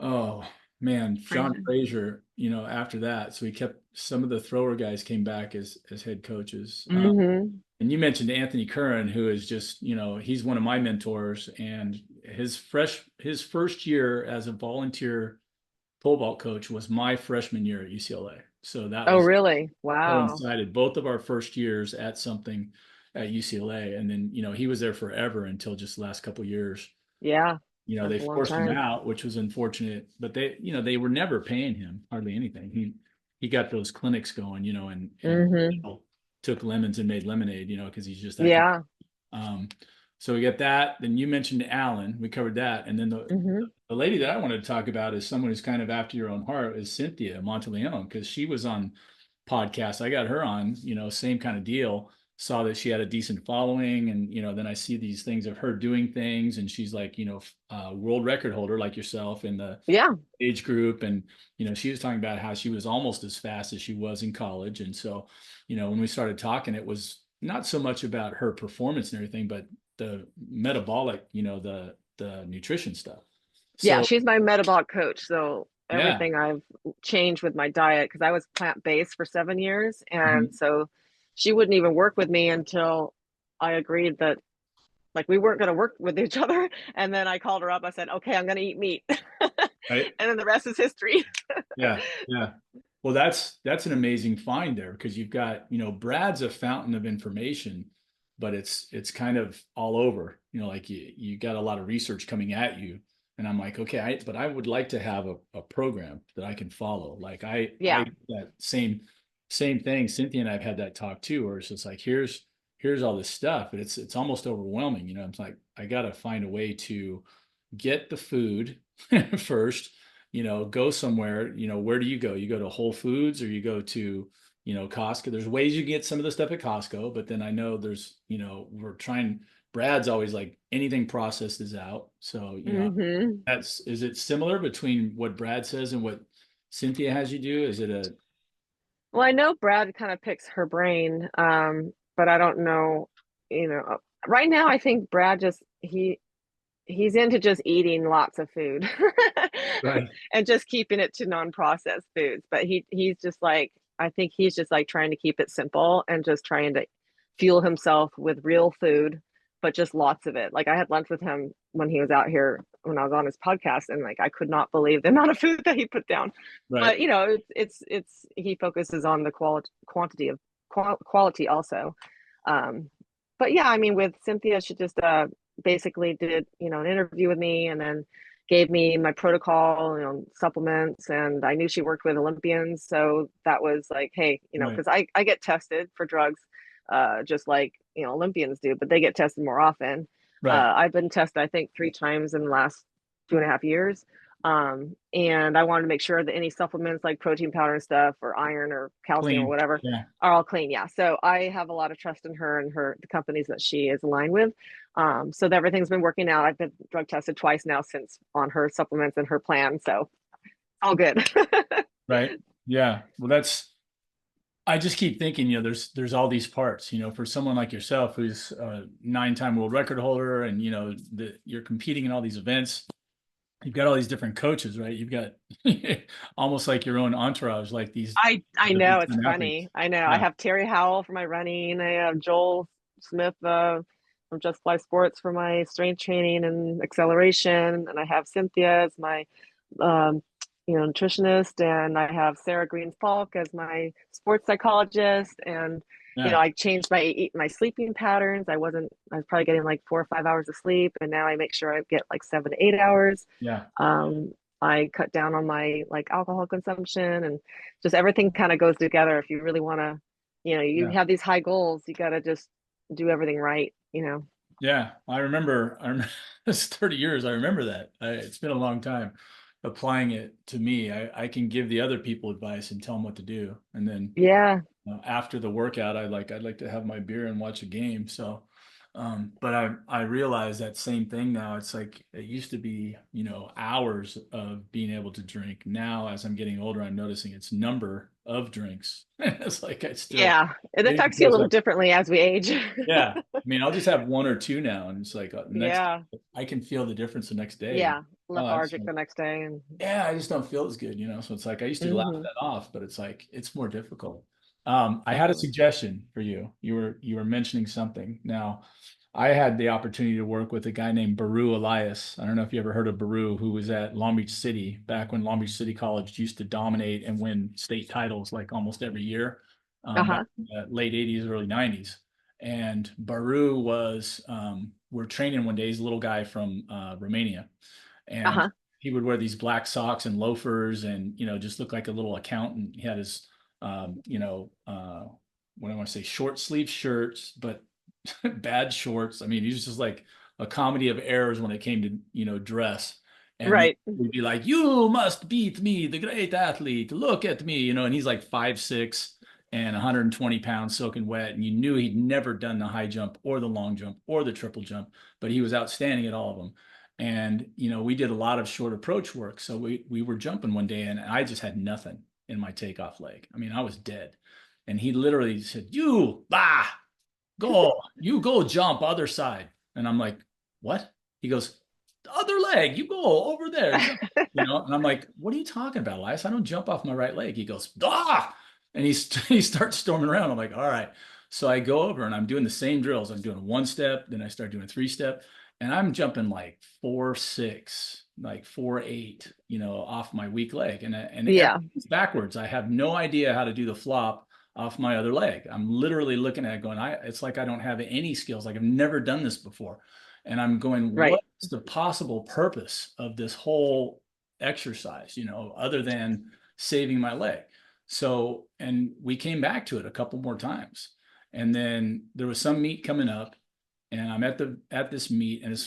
Oh man, John Fraser. Frazier. After that, so he kept some of the thrower guys came back as head coaches. Hmm. And you mentioned Anthony Curran, who is just, he's one of my mentors, and his first year as a volunteer pole vault coach was my freshman year at UCLA. So that Oh, was really? Wow. coincided both of our first years at something at UCLA, and then he was there forever until just the last couple of years. Yeah. They That's a long forced him time. out, which was unfortunate, but they were never paying him hardly anything. He got those clinics going, and Hmm. took lemons and made lemonade, because he's just that kind Yeah. Um, so we got that. Then you mentioned Alan. We covered that. And then Hmm. the lady that I wanted to talk about is someone who's kind of after your own heart is Cynthia Monteleone, because she was on podcast. I got her on, same kind of deal. Saw that she had a decent following, and then I see these things of her doing things, and she's like, world record holder like yourself in the Yeah. age group, and she was talking about how she was almost as fast as she was in college, and so when we started talking, it was not so much about her performance and everything, but the metabolic, the nutrition stuff. Yeah, So she's my metabolic coach. So yeah. everything I've changed with my diet, because I was plant-based for 7 years. And Mhm. so she wouldn't even work with me until I agreed that like we weren't going to work with each other. And then I called her up. I said, okay, I'm going to eat meat. Right. And then the rest is history. Yeah, yeah. Well, that's an amazing find there, because you've got, Brad's a fountain of information, but it's kind of all over. Like you got a lot of research coming at you, and I'm like, okay, but I would like to have a program that I can follow. Like I Yeah. that same thing. Cynthia and I've had that talk too, where it's just like here's all this stuff, and it's almost overwhelming. It's like I got to find a way to get the food first, go somewhere. Where do you go? You go to Whole Foods, or you go to, Costco. There's ways you get some of the stuff at Costco, but then I know there's, we're trying, Brad's always like anything processed is out. So, Hmm. is it similar between what Brad says and what Cynthia has you do? Is it a, Well, I know Brad kind of picks her brain, but I don't know, you know, right now I think Brad just he's into just eating lots of food right, and just keeping it to non-processed foods. But he's just like I think he's just like trying to keep it simple and just trying to fuel himself with real food, but just lots of it. Like I had lunch with him when he was out here when I was on his podcast, and like I could not believe the amount of food that he put down. right, But it's he focuses on the quantity of quality also. Um, but yeah, I mean, with Cynthia, she just basically did an interview with me, and then gave me my protocol, supplements, and I knew she worked with Olympians, so that was like, hey, right, because I get tested for drugs, just like Olympians do, but they get tested more often. right. I've been tested, I think, 3 times in the last 2.5 years. And I wanted to make sure that any supplements like protein powder and stuff, or iron or calcium or Clean. whatever, Yeah. are all clean. Yeah. So I have a lot of trust in her and the companies that she is aligned with. So that everything's been working out. I've been drug tested twice now since on her supplements and her plan. So all good. Right. Yeah. Well, I just keep thinking, there's all these parts, for someone like yourself who's a 9-time world record holder, and you're competing in all these events. You've got all these different coaches, right? You've got almost like your own entourage, like these I the know big it's time athletes. funny. I know I Yeah, have Terry Howell for my running. I have Joel Smith from Just Fly Sports for my strength training and acceleration, and I have Cynthia as my um, nutritionist, and I have Sarah Green Falk as my sports psychologist. And yeah, I changed my sleeping patterns. I was probably getting like 4 or 5 hours of sleep, and now I make sure I get like 7 to 8 hours. yeah, um, I cut down on my like alcohol consumption, and just everything kind of goes together. If you really want to, you yeah, have these high goals, you got to just do everything right. yeah. I remember it's 30 years. I remember that. It's been a long time applying it to me. I can give the other people advice and tell them what to do, and then Yeah. after the workout, I'd like to have my beer and watch a game. So, but I realize that same thing now. It's like it used to be, hours of being able to drink. Now, as I'm getting older, I'm noticing it's number of drinks. It's like Yeah. It it even affects you a feels little like, differently as we age. yeah. I mean, I'll just have one or two now, and it's like the next Yeah. I can feel the difference the next day. Yeah. Oh, that's Lethargic the next day. And yeah, I just don't feel as good, So it's like I used to laugh hmm that off, but it's like it's more difficult. I had a definitely. suggestion for you. You were mentioning something. Now, I had the opportunity to work with a guy named Baru Elias. I don't know if you ever heard of Baru, who was at Long Beach City back when Long Beach City College used to dominate and win state titles like almost every year, back Uh-huh. in the late 80s, early 90s. And Baru was, we're training one day. He's a little guy from Romania, and Uh-huh. he would wear these black socks and loafers, and just look like a little accountant. He had his what do I want to say, short sleeve shirts, but bad shorts. I mean, he was just like a comedy of errors when it came to, dress. And Right. he'd be like, "You must beat me, the great athlete. Look at me," and he's like 5'6" and 120 pounds soaking wet. And you knew he'd never done the high jump or the long jump or the triple jump, but he was outstanding at all of them. And, we did a lot of short approach work. So we were jumping one day and I just had nothing in my takeoff leg. I mean, I was dead. And he literally said, you go jump other side. And I'm like, what? He goes, the other leg, you go over there, jump. And I'm like, what are you talking about, Elias? I don't jump off my right leg. He goes, and he starts storming around. I'm like, all right. So I go over and I'm doing the same drills. I'm doing one step, then I start doing three step, and I'm jumping like 4'6", like 4'8", off my weak leg. And Yeah. everything's backwards. I have no idea how to do the flop off my other leg. I'm literally looking at it going, it's like I don't have any skills. Like I've never done this before. And I'm going, Right. what's the possible purpose of this whole exercise, other than saving my leg? So, and we came back to it a couple more times. And then there was some meet coming up, and I'm at this meet, and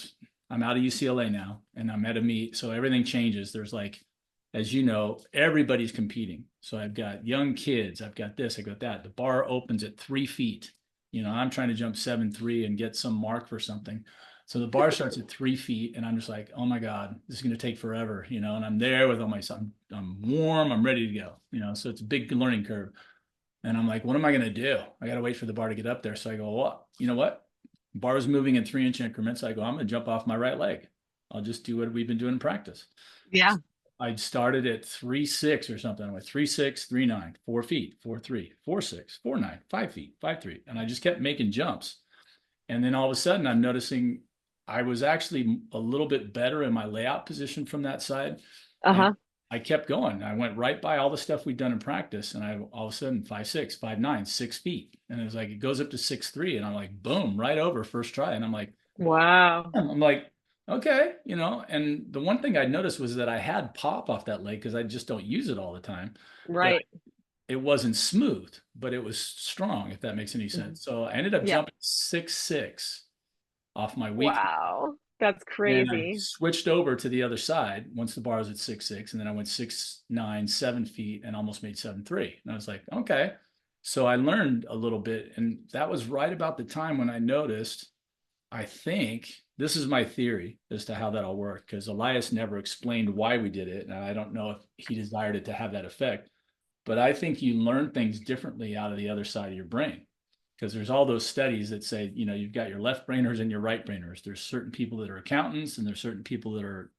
I'm out of UCLA now, and I'm at a meet. So everything changes. There's like, as you know, everybody's competing. So I've got young kids, I've got this, I got that. The bar opens at 3 feet. I'm trying to jump 7'3" and get some mark for something. So the bar starts at 3 feet, and I'm just like, oh my God, this is going to take forever, and I'm there with all my son. I'm warm, I'm ready to go, so it's a big learning curve. And I'm like, what am I going to do? I got to wait for the bar to get up there. So I go, well, you know what? Bar is moving in 3-inch increments. I go, I'm going to jump off my right leg. I'll just do what we've been doing in practice. Yeah. I started at 3'6" or something. I went 3'6", 3'9", 4 feet, 4'3", 4'6", 4'9", 5 feet, 5'3", and I just kept making jumps. And then all of a sudden, I'm noticing I was actually a little bit better in my layout position from that side. And Uh-huh. I kept going. I went right by all the stuff we'd done in practice, and I all of a sudden 5'6", 5'9", 6 feet, and it was like it goes up to 6'3", and I'm like, boom, right over first try, and Wow. I'm like, okay, And the one thing I noticed was that I had pop off that leg because I just don't use it all the time, but Right. it wasn't smooth, but it was strong, if that makes any Mhm. sense. So I ended up Yeah. jumping 6'6" off my weak. Wow. That's Then I crazy. switched over to the other side once the bar was at 6'6", and then I went 6'9", 7 feet, and almost made 7'3". And I was like, okay. So I learned a little bit, and that was right about the time when I noticed, I think this is my theory as to how that all worked, because Elias never explained why we did it, and I don't know if he desired it to have that effect. But I think you learn things differently out of the other side of your brain, because there's all those studies that say, you've got your left brainers and your right brainers. There's certain people that are accountants, and there's certain people that are,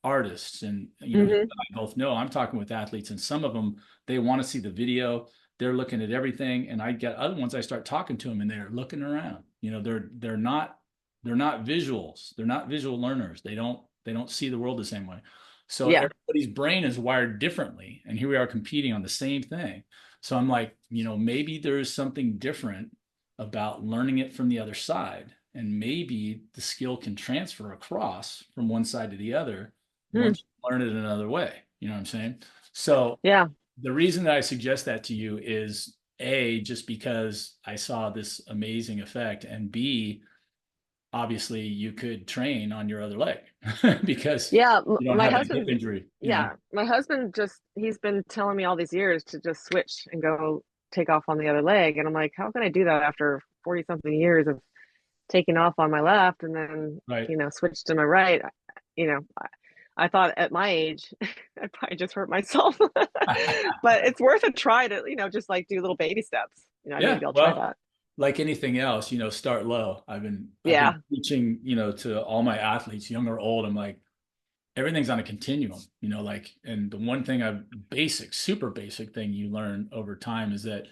artists. And, you and Hmm. I both know, I'm talking with athletes, and some of them, they want to see the video. They're looking at everything. And I get other ones, I start talking to them and they're looking around, they're not visuals. They're not visual learners. They don't see the world the same way. So Yeah. everybody's brain is wired differently. And here we are competing on the same thing. So I'm like, maybe there's something different about learning it from the other side. And maybe the skill can transfer across from one side to the other Hmm. once you learn it another way. You know what I'm saying? So Yeah. the reason that I suggest that to you is A, just because I saw this amazing effect, and B, obviously you could train on your other leg because Yeah. you don't My have that hip husband's, injury. yeah, my husband he's been telling me all these years to just switch and go take off on the other leg. And I'm like, how can I do that after 40 something years of taking off on my left and then, Right. switch to my right? You know, I thought at my age, I'd probably just hurt myself, but it's worth a try to, just like do little baby steps. Yeah. Maybe I'll try Well, that. like anything else, start low. I've been Yeah. teaching, to all my athletes, young or old. I'm like, everything's on a continuum, and the one thing super basic thing you learn over time is that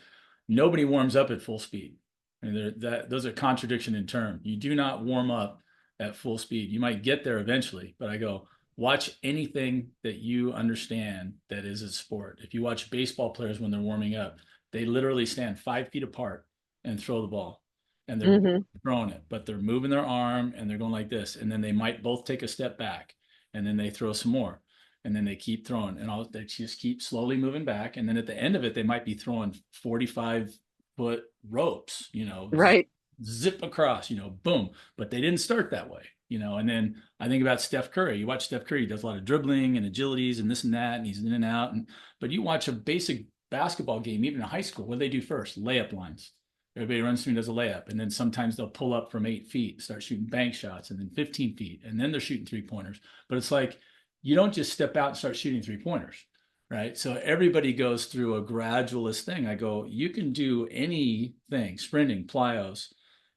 nobody warms up at full speed. And those are contradiction in term. You do not warm up at full speed. You might get there eventually, but I go, watch anything that you understand that is a sport. If you watch baseball players when they're warming up, they literally stand 5 feet apart and throw the ball. And they're Hmm. throwing it, but they're moving their arm and they're going like this. And then they might both take a step back, and then they throw some more, and then they keep throwing, and they just keep slowly moving back. And then at the end of it, they might be throwing 45-foot ropes, Right. zip across, boom. But they didn't start that way, And then I think about Steph Curry. You watch Steph Curry, he does a lot of dribbling and agilities and this and that, and he's in and out. But you watch a basic basketball game, even in high school, what do they do first? Layup lines. Everybody runs through and does a layup. And then sometimes they'll pull up from 8 feet, start shooting bank shots, and then 15 feet. And then they're shooting 3-pointers. But it's like, you don't just step out and start shooting 3-pointers, right? So everybody goes through a gradualist thing. I go, you can do anything, sprinting, plyos,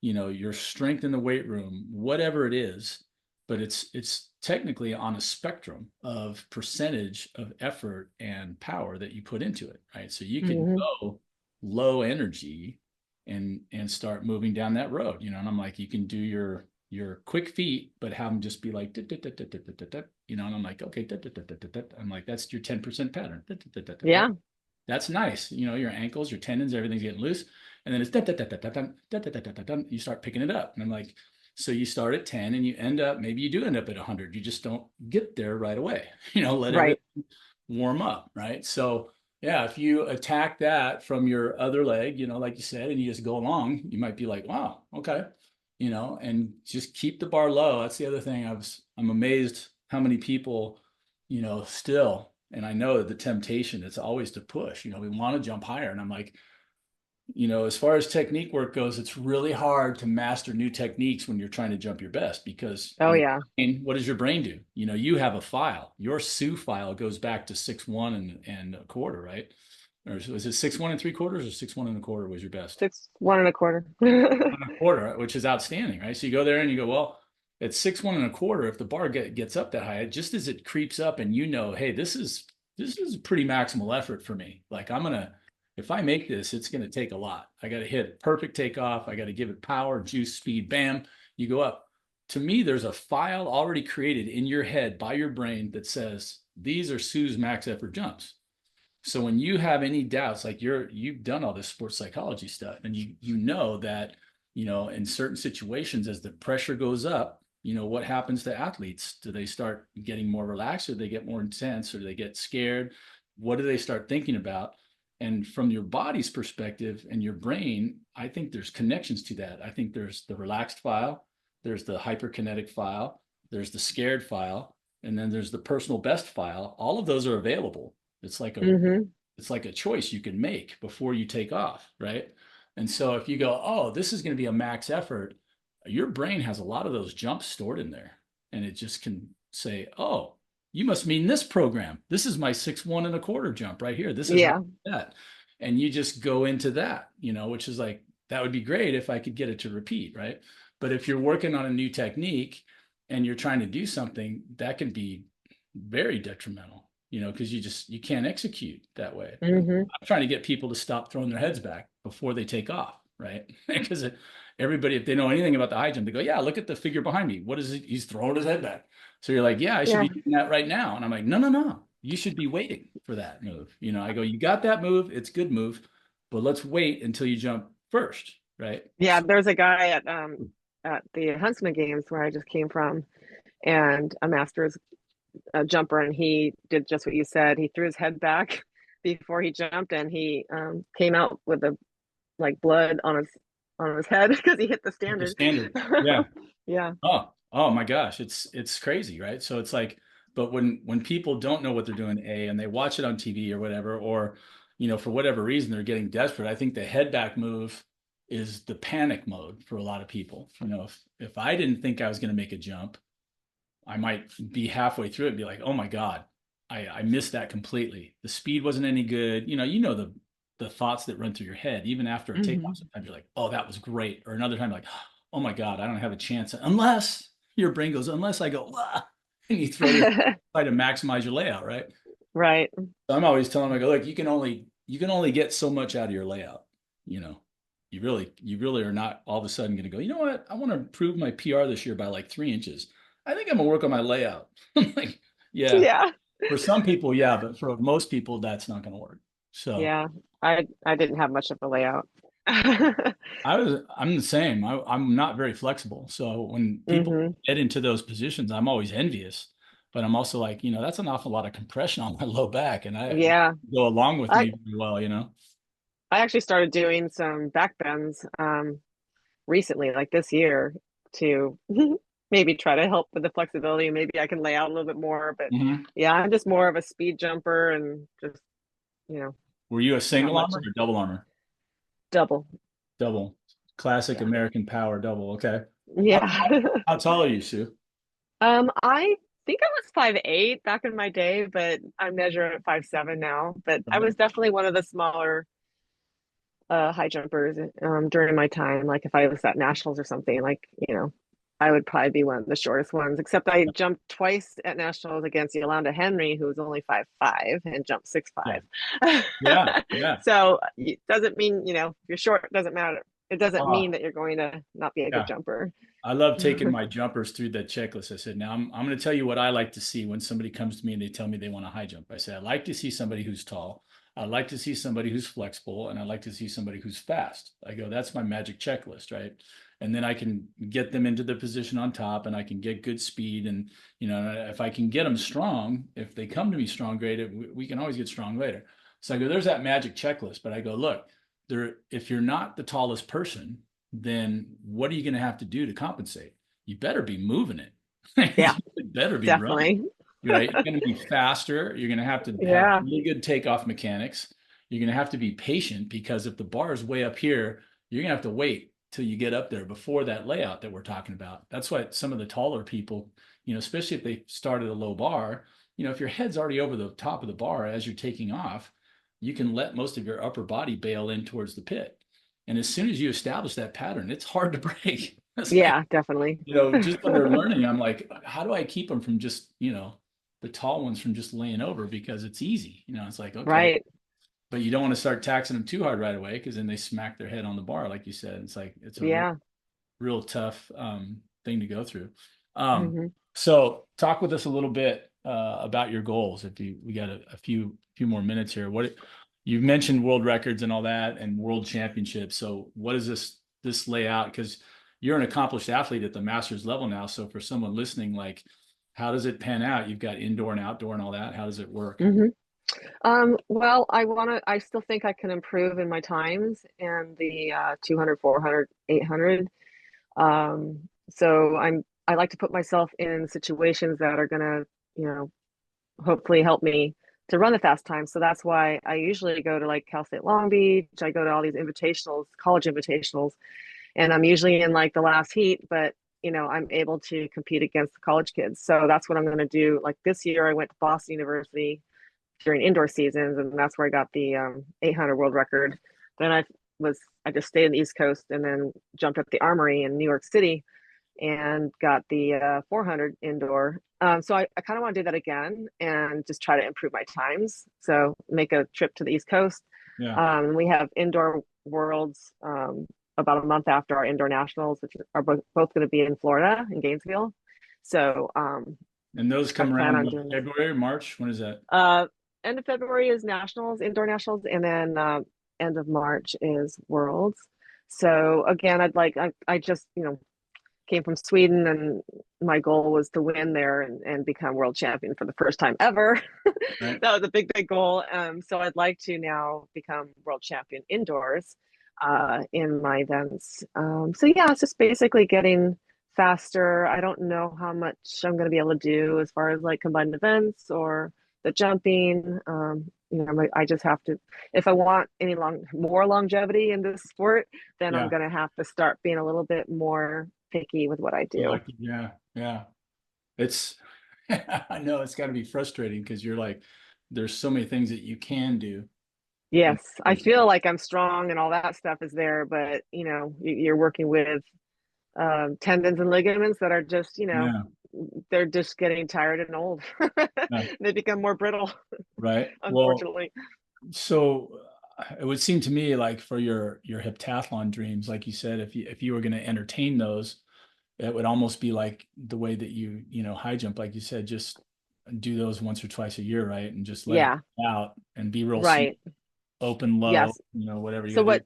your strength in the weight room, whatever it is, but it's technically on a spectrum of percentage of effort and power that you put into it, right? So you can Hmm. go low energy and start moving down that road, and I'm like, you can do your quick feet, but have them just be like, and I'm like, okay, I'm like, that's your 10% pattern. Yeah. That's nice. Your ankles, your tendons, everything's getting loose. And then it's you start picking it up. And I'm like, so you start at 10 and you end up, maybe you do end up at 100. You just don't get there right away. Let Right. everything warm up, right? So yeah, if you attack that from your other leg, like you said, and you just go along, you might be like, wow, okay, and just keep the bar low. That's the other thing. I'm amazed how many people, still, and I know the temptation, it's always to push, we want to jump higher. And I'm like, as far as technique work goes, it's really hard to master new techniques when you're trying to jump your best because Oh yeah. what does your brain do? You have a file. Your Sue file goes back to 6'1" and a quarter, right? Or is it 6'1" and 3/4 or 6'1" and a quarter was your best? 6'1 1/4. 1 1/4, which is outstanding, right? So you go there and you go, well, at 6'1 1/4, if the bar gets up that high, just as it creeps up, and hey, this is pretty maximal effort for me. Like if I make this, it's gonna take a lot. I got to hit perfect takeoff. I got to give it power, juice, speed, bam. You go up. To me, there's a file already created in your head by your brain that says these are Sue's max effort jumps. So when you have any doubts, like you've done all this sports psychology stuff, and you know that, in certain situations, as the pressure goes up, what happens to athletes? Do they start getting more relaxed, or they get more intense, or they get scared? What do they start thinking about? And from your body's perspective and your brain, I think there's connections to that. I think there's the relaxed file, there's the hyperkinetic file, there's the scared file, and then there's the personal best file. All of those are available. It's like a Hmm. it's like a choice you can make before you take off, right? And so if you go, oh, this is going to be a max effort, your brain has a lot of those jumps stored in there, and it just can say, oh, you must mean this program. This is my 6'1 1/4" jump right here. This is how Yeah. that, and you just go into that, which is like, that would be great if I could get it to repeat, right? But if you're working on a new technique and you're trying to do something, that can be very detrimental, because you can't execute that way. I'm Hmm. trying to get people to stop throwing their heads back before they take off, right? Because everybody, if they know anything about the high jump, they go, yeah, look at the figure behind me. What is it? He's throwing his head back. So you're like, yeah, I should Yeah. be doing that right now. And I'm like, no, no, no. You should be waiting for that move. I go, you got that move. It's a good move, but let's wait until you jump first, right? Yeah. There's a guy at the Huntsman games where I just came from, and a master's jumper, and he did just what you said. He threw his head back before he jumped, and he came out with the like blood on his head because he hit the Hit the standard. standard. Yeah. Yeah. Oh my gosh, it's crazy, right? So it's like, but when people don't know what they're doing, and they watch it on TV or whatever, or for whatever reason they're getting desperate, I think the head back move is the panic mode for a lot of people. If I didn't think I was going to make a jump, I might be halfway through it and be like, oh my God, I missed that completely. The speed wasn't any good. The thoughts that run through your head, even after a takeoff, Hmm. sometimes you're like, oh, that was great. Or another time, like, oh my God, I don't have a chance unless your brain goes, unless I go, ah, and you throw your try to maximize your layout, right? Right. So I'm always telling them, I go, look, you can only get so much out of your layout. You know, you really are not all of a sudden going to go, you know what? I want to improve my PR this year by like 3 inches. I think I'm gonna work on my layout. I'm like, yeah, Yeah. for some people, yeah, but for most people, that's not gonna work. So Yeah. I didn't have much of a layout. I'm the same. I'm not very flexible. So when people Hmm. get into those positions, I'm always envious. But I'm also like, that's an awful lot of compression on my low back, and I Yeah. go along with I me very well. I actually started doing some back bends recently, like this year, to maybe try to help with the flexibility. Maybe I can lay out a little bit more, but Hmm. yeah, I'm just more of a speed jumper and just, you know, Were you a not single much armor or double armor? double. Double. Classic Yeah. American power double. Okay. How, Yeah. how tall are you, Sue? I think I was 5'8" back in my day, but I measure at 5'7" now. But I Okay. was definitely one of the smaller high jumpers during my time. Like if I was at nationals or something, like, I would probably be one of the shortest ones. Except I jumped twice at nationals against Yolanda Henry, who was only 5'5" and jumped six Yeah. five. Yeah. Yeah. So it doesn't mean, if you're short, it doesn't matter. It doesn't mean Uh, that you're going to not be a good yeah. jumper. I love taking my jumpers through that checklist. I said, now I'm going to tell you what I like to see when somebody comes to me and they tell me they want a high jump. I say, I like to see somebody who's tall. I like to see somebody who's flexible, and I like to see somebody who's fast. I go, that's my magic checklist, right? And then I can get them into the position on top, and I can get good speed. And if I can get them strong, if they come to me strong, great. We can always get strong later. So I go, there's that magic checklist. But I go, look, if you're not the tallest person, then what are you going to have to do to compensate? You better be moving it. Yeah, You better be running, definitely. right? You're going to be faster. You're going to have Yeah. really good takeoff mechanics. You're going to have to be patient because if the bar is way up here, you're going to have to wait till you get up there before that layout that we're talking about. That's why some of the taller people, especially if they start at a low bar, if your head's already over the top of the bar as you're taking off, you can let most of your upper body bail in towards the pit. And as soon as you establish that pattern, it's hard to break. It's like, Yeah, definitely. just when they're learning, I'm like, how do I keep them from just, the tall ones from just laying over because it's easy. It's like, okay, Right. but you don't want to start taxing them too hard right away because then they smack their head on the bar, like you said. It's like it's a Yeah. real tough thing to go through. Um, Hmm. so talk with us a little bit about your goals. If we got a few more minutes here. What you've mentioned world records and all that and world championships. So what does this lay out? Because you're an accomplished athlete at the master's level now. So for someone listening, like how does it pan out? You've got indoor and outdoor and all that. How does it work? Hmm. Well, I still think I can improve in my times and the 200, 400, 800. So I like to put myself in situations that are gonna, you know, hopefully help me to run the fast time. So that's why I usually go to like Cal State Long Beach. I go to all these invitationals, college invitationals, and I'm usually in like the last heat, but I'm able to compete against the college kids. So that's what I'm going to do. Like this year, I went to Boston University during indoor seasons, and that's where I got the 800 world record. Then I just stayed in the East Coast and then jumped up the Armory in New York City and got the 400 indoor. So I kind of want to do that again and just try to improve my times. So make a trip to the East Coast. Yeah. We have indoor worlds about a month after our indoor nationals, which are both going to be in Florida in Gainesville. So And those I come plan around on what, doing that. February, March. When is that? End of February is nationals, indoor nationals, and then end of March is worlds. So again, I just came from Sweden, and my goal was to win there and become world champion for the first time ever. Right. That was a big goal. So I'd like to now become world champion indoors in my events. So yeah, it's just basically getting faster. I don't know how much I'm going to be able to do as far as like combined events or the jumping. I just have to, if I want more longevity in this sport, then I'm Yeah. going to have to start being a little bit more picky with what I do. Selected. Yeah. Yeah. It's, I know it's got to be frustrating because you're like, there's so many things that you can do. And Yes, I there's, feel like I'm strong and all that stuff is there, but you're working with tendons and ligaments that are just, yeah. they're just getting tired and old. Yeah. They become more brittle, Right. Well, unfortunately. so it would seem to me like for your heptathlon dreams, like you said, if you were going to entertain those, it would almost be like the way that high jump, like you said, just do those once or twice a year, right? And just let it Yeah, out and be real smooth, right. open, low, Yes. whatever you So got to do.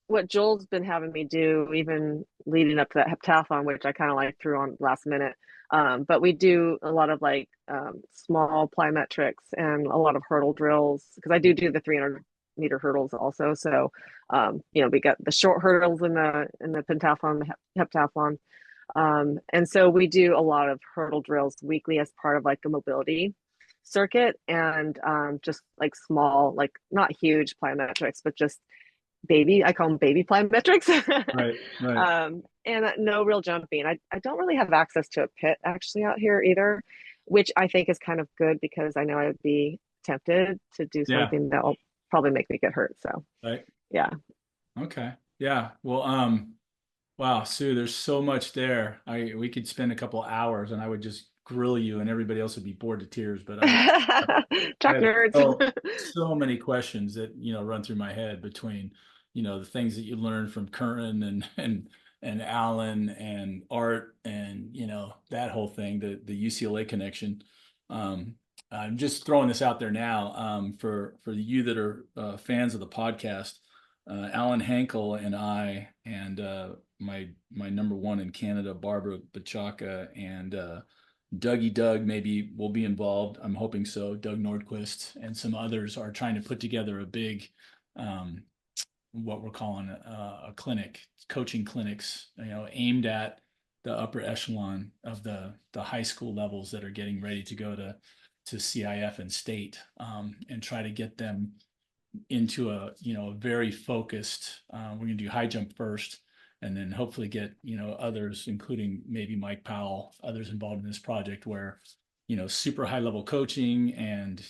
what Joel's been having me do, even leading up to that heptathlon, which I kind of like threw on last minute. But we do a lot of like small plyometrics and a lot of hurdle drills because I do the 300 meter hurdles also. So, we got the short hurdles in the pentathlon, the heptathlon. And so we do a lot of hurdle drills weekly as part of like a mobility circuit, and just like small, like not huge plyometrics, but just I call them baby plyometrics. Right, right. And no real jumping. I don't really have access to a pit actually out here either, which I think is kind of good because I know I would be tempted to do Yeah, something that will probably make me get hurt. So right. yeah. Okay. Yeah. Well, wow, Sue, there's so much there. We could spend a couple hours and I would just grill you and everybody else would be bored to tears, but I Track have nerds. so many questions that, run through my head between, the things that you learn from Curran and Alan and Art and, that whole thing, the UCLA connection. I'm just throwing this out there now, for you that are fans of the podcast. Alan Hankel and I and my number one in Canada, Barbara Bachaka, and Dougie Doug maybe will be involved. I'm hoping so. Doug Nordquist and some others are trying to put together a big, um, what we're calling a clinic, coaching clinics, aimed at the upper echelon of the high school levels that are getting ready to go to CIF and state, and try to get them into a very focused. We're going to do high jump first, and then hopefully get others, including maybe Mike Powell, others involved in this project, where super high level coaching and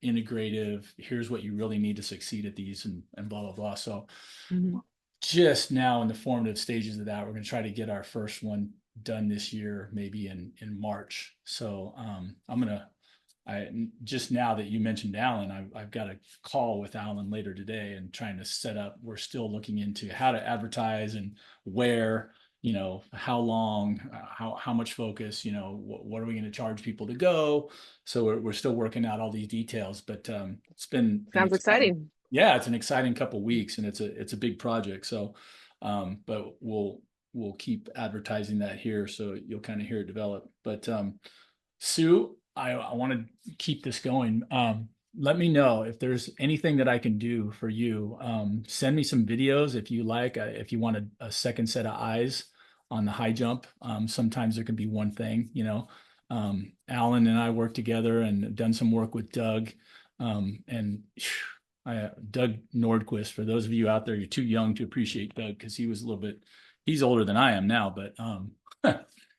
integrative. Here's what you really need to succeed at these, and blah blah blah. So Mhm. just now in the formative stages of that, we're going to try to get our first one done this year, maybe in March. So I'm gonna I just now that you mentioned Alan, I've got a call with Alan later today and trying to set up. We're still looking into how to advertise and where, how long, how much focus, what are we going to charge people to go? So we're still working out all these details, but it's been an Sounds exciting, exciting. yeah, it's an exciting couple of weeks, and it's a big project. So, but we'll keep advertising that here, so you'll kind of hear it develop. But Sue, I want to keep this going. Let me know if there's anything that I can do for you. Send me some videos if you like, if you want a second set of eyes on the high jump. Sometimes there can be one thing, Alan and I worked together and done some work with Doug. And Doug Nordquist, for those of you out there, you're too young to appreciate Doug because he was a little bit, he's older than I am now, but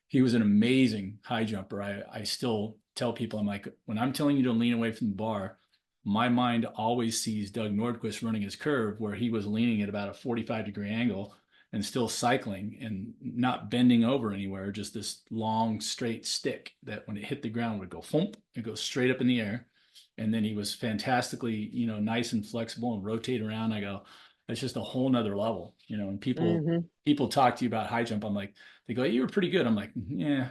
he was an amazing high jumper. I still tell people, I'm like, when I'm telling you to lean away from the bar, my mind always sees Doug Nordquist running his curve where he was leaning at about a 45-degree angle and still cycling and not bending over anywhere, just this long straight stick that when it hit the ground would go thump, it goes straight up in the air. And then he was fantastically, nice and flexible and rotate around. I go, that's just a whole nother level, and Hmm. people talk to you about high jump. I'm like, they go, you were pretty good. I'm like, yeah,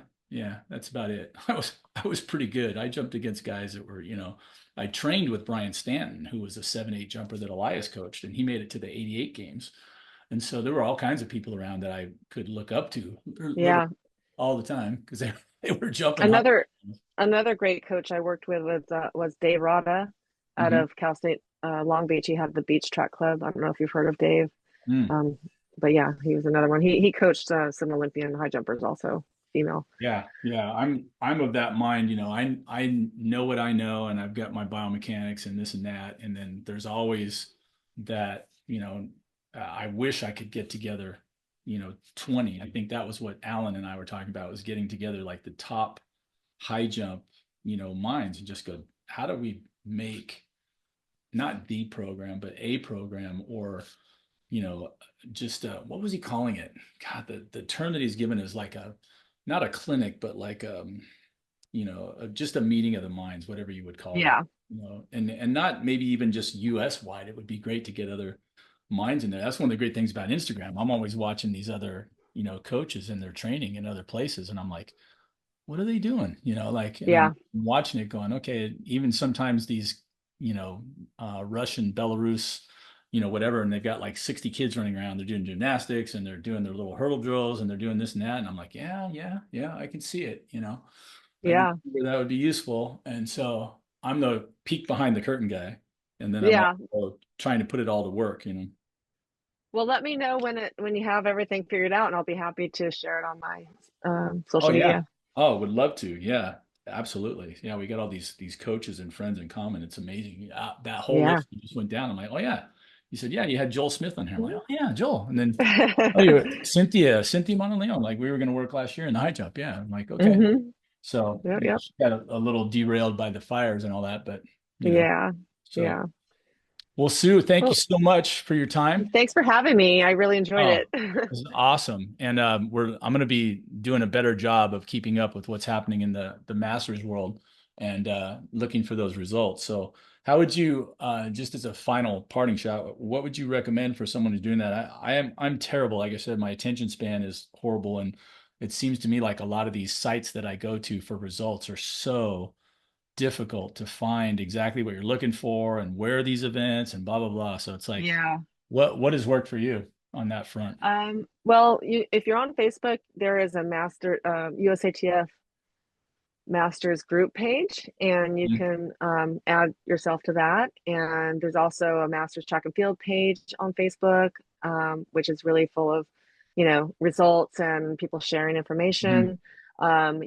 that's about it. I was pretty good. I jumped against guys that were, I trained with Brian Stanton, who was a 7'8" jumper that Elias coached, and he made it to the 88 games. And so there were all kinds of people around that I could look up to literally Yeah. all the time because they were jumping high. Another another great coach I worked with was Dave Rada out Mhm. of Cal State Long Beach. He had the Beach Track Club. I don't know if you've heard of Dave. Mm. But yeah, he was another one. He coached some Olympian high jumpers also, female. Yeah. I'm of that mind. I know what I know, and I've got my biomechanics and this and that. And then there's always that. I wish I could get together. 20. I think that was what Alan and I were talking about, was getting together like the top high jump, minds, and just go, how do we make not the program, but a program, or you know, just what was he calling it? God, the term that he's given is like not a clinic, but like just a meeting of the minds, whatever you would call that. Yeah. And not maybe even just US wide. It would be great to get other minds in there. That's one of the great things about Instagram. I'm always watching these other, coaches in their training in other places, and I'm like, what are they doing? And I'm Yeah. watching it going, okay, even sometimes these, Russian, Belarus, whatever, and they've got like 60 kids running around, they're doing gymnastics and they're doing their little hurdle drills and they're doing this and that. And I'm like, yeah, I can see it, I can Yeah. see where that would be useful. And so I'm the peek behind the curtain guy. and then I'm Yeah. also trying to put it all to work, you know. Well, let me know when you have everything figured out, and I'll be happy to share it on my Oh social yeah. media. Oh, would love to. Yeah, absolutely. Yeah, we got all these coaches and friends in common. It's amazing. That whole Yeah. list you just went down. I'm like, oh yeah. You said, yeah, you had Joel Smith on here. I'm like, Mhm. oh yeah, Joel. And then, oh, you're Cynthia Monteleone. Like we were going to work last year in the high jump. Yeah. I'm like, okay. Hmm. So Yep, you know, yep. she got a little derailed by the fires and all that, but you know, Yeah. so Yeah. well, Sue, thank you Well, so much for your time. thanks for having me. I really enjoyed Oh, it. this is awesome. And I'm going to be doing a better job of keeping up with what's happening in the Masters world and looking for those results. So how would you, just as a final parting shot, what would you recommend for someone who's doing that? I'm terrible. Like I said, my attention span is horrible. And it seems to me like a lot of these sites that I go to for results are so difficult to find exactly what you're looking for and where are these events and blah, blah, blah. So it's like, Yeah. what has worked for you on that front? Well, if you're on Facebook, there is a USATF Masters group page, and you Mhm. can add yourself to that. And there's also a Masters track and field page on Facebook, which is really full of, results and people sharing Mhm. information.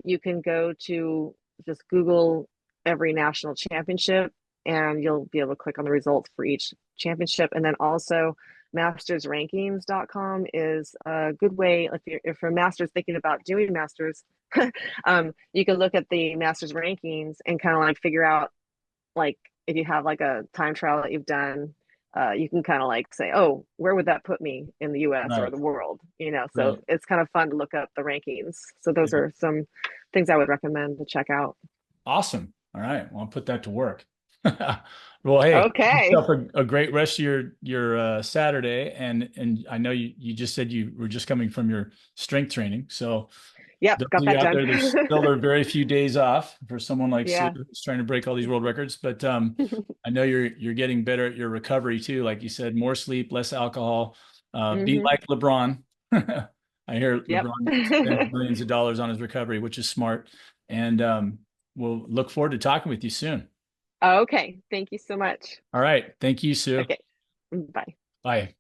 You can go to just Google every national championship, and you'll be able to click on the results for each championship. And then also, mastersrankings.com is a good way if you're a masters thinking about doing masters. You can look at the masters rankings and kind of like figure out, like, if you have like a time trial that you've done, you can kind of like say, oh, where would that put me in the US or Right, the world? So right. it's kind of fun to look up the rankings. So those Yeah. are some things I would recommend to check out. Awesome. All right. Well, I'll put that to work. Well, hey, have Okay. yourself a great rest of your Saturday, and I know you just said you were just coming from your strength training. So Yep, those got of you that out done. there, there's still are very few days off for someone like Sue Yeah. who's trying to break all these world records. But I know you're getting better at your recovery too. Like you said, more sleep, less alcohol. Be Hmm. like LeBron. I hear Yep. LeBron spends millions of dollars on his recovery, which is smart. And we'll look forward to talking with you soon. Okay. Thank you so much. All right. Thank you, Sue. Okay. Bye. Bye.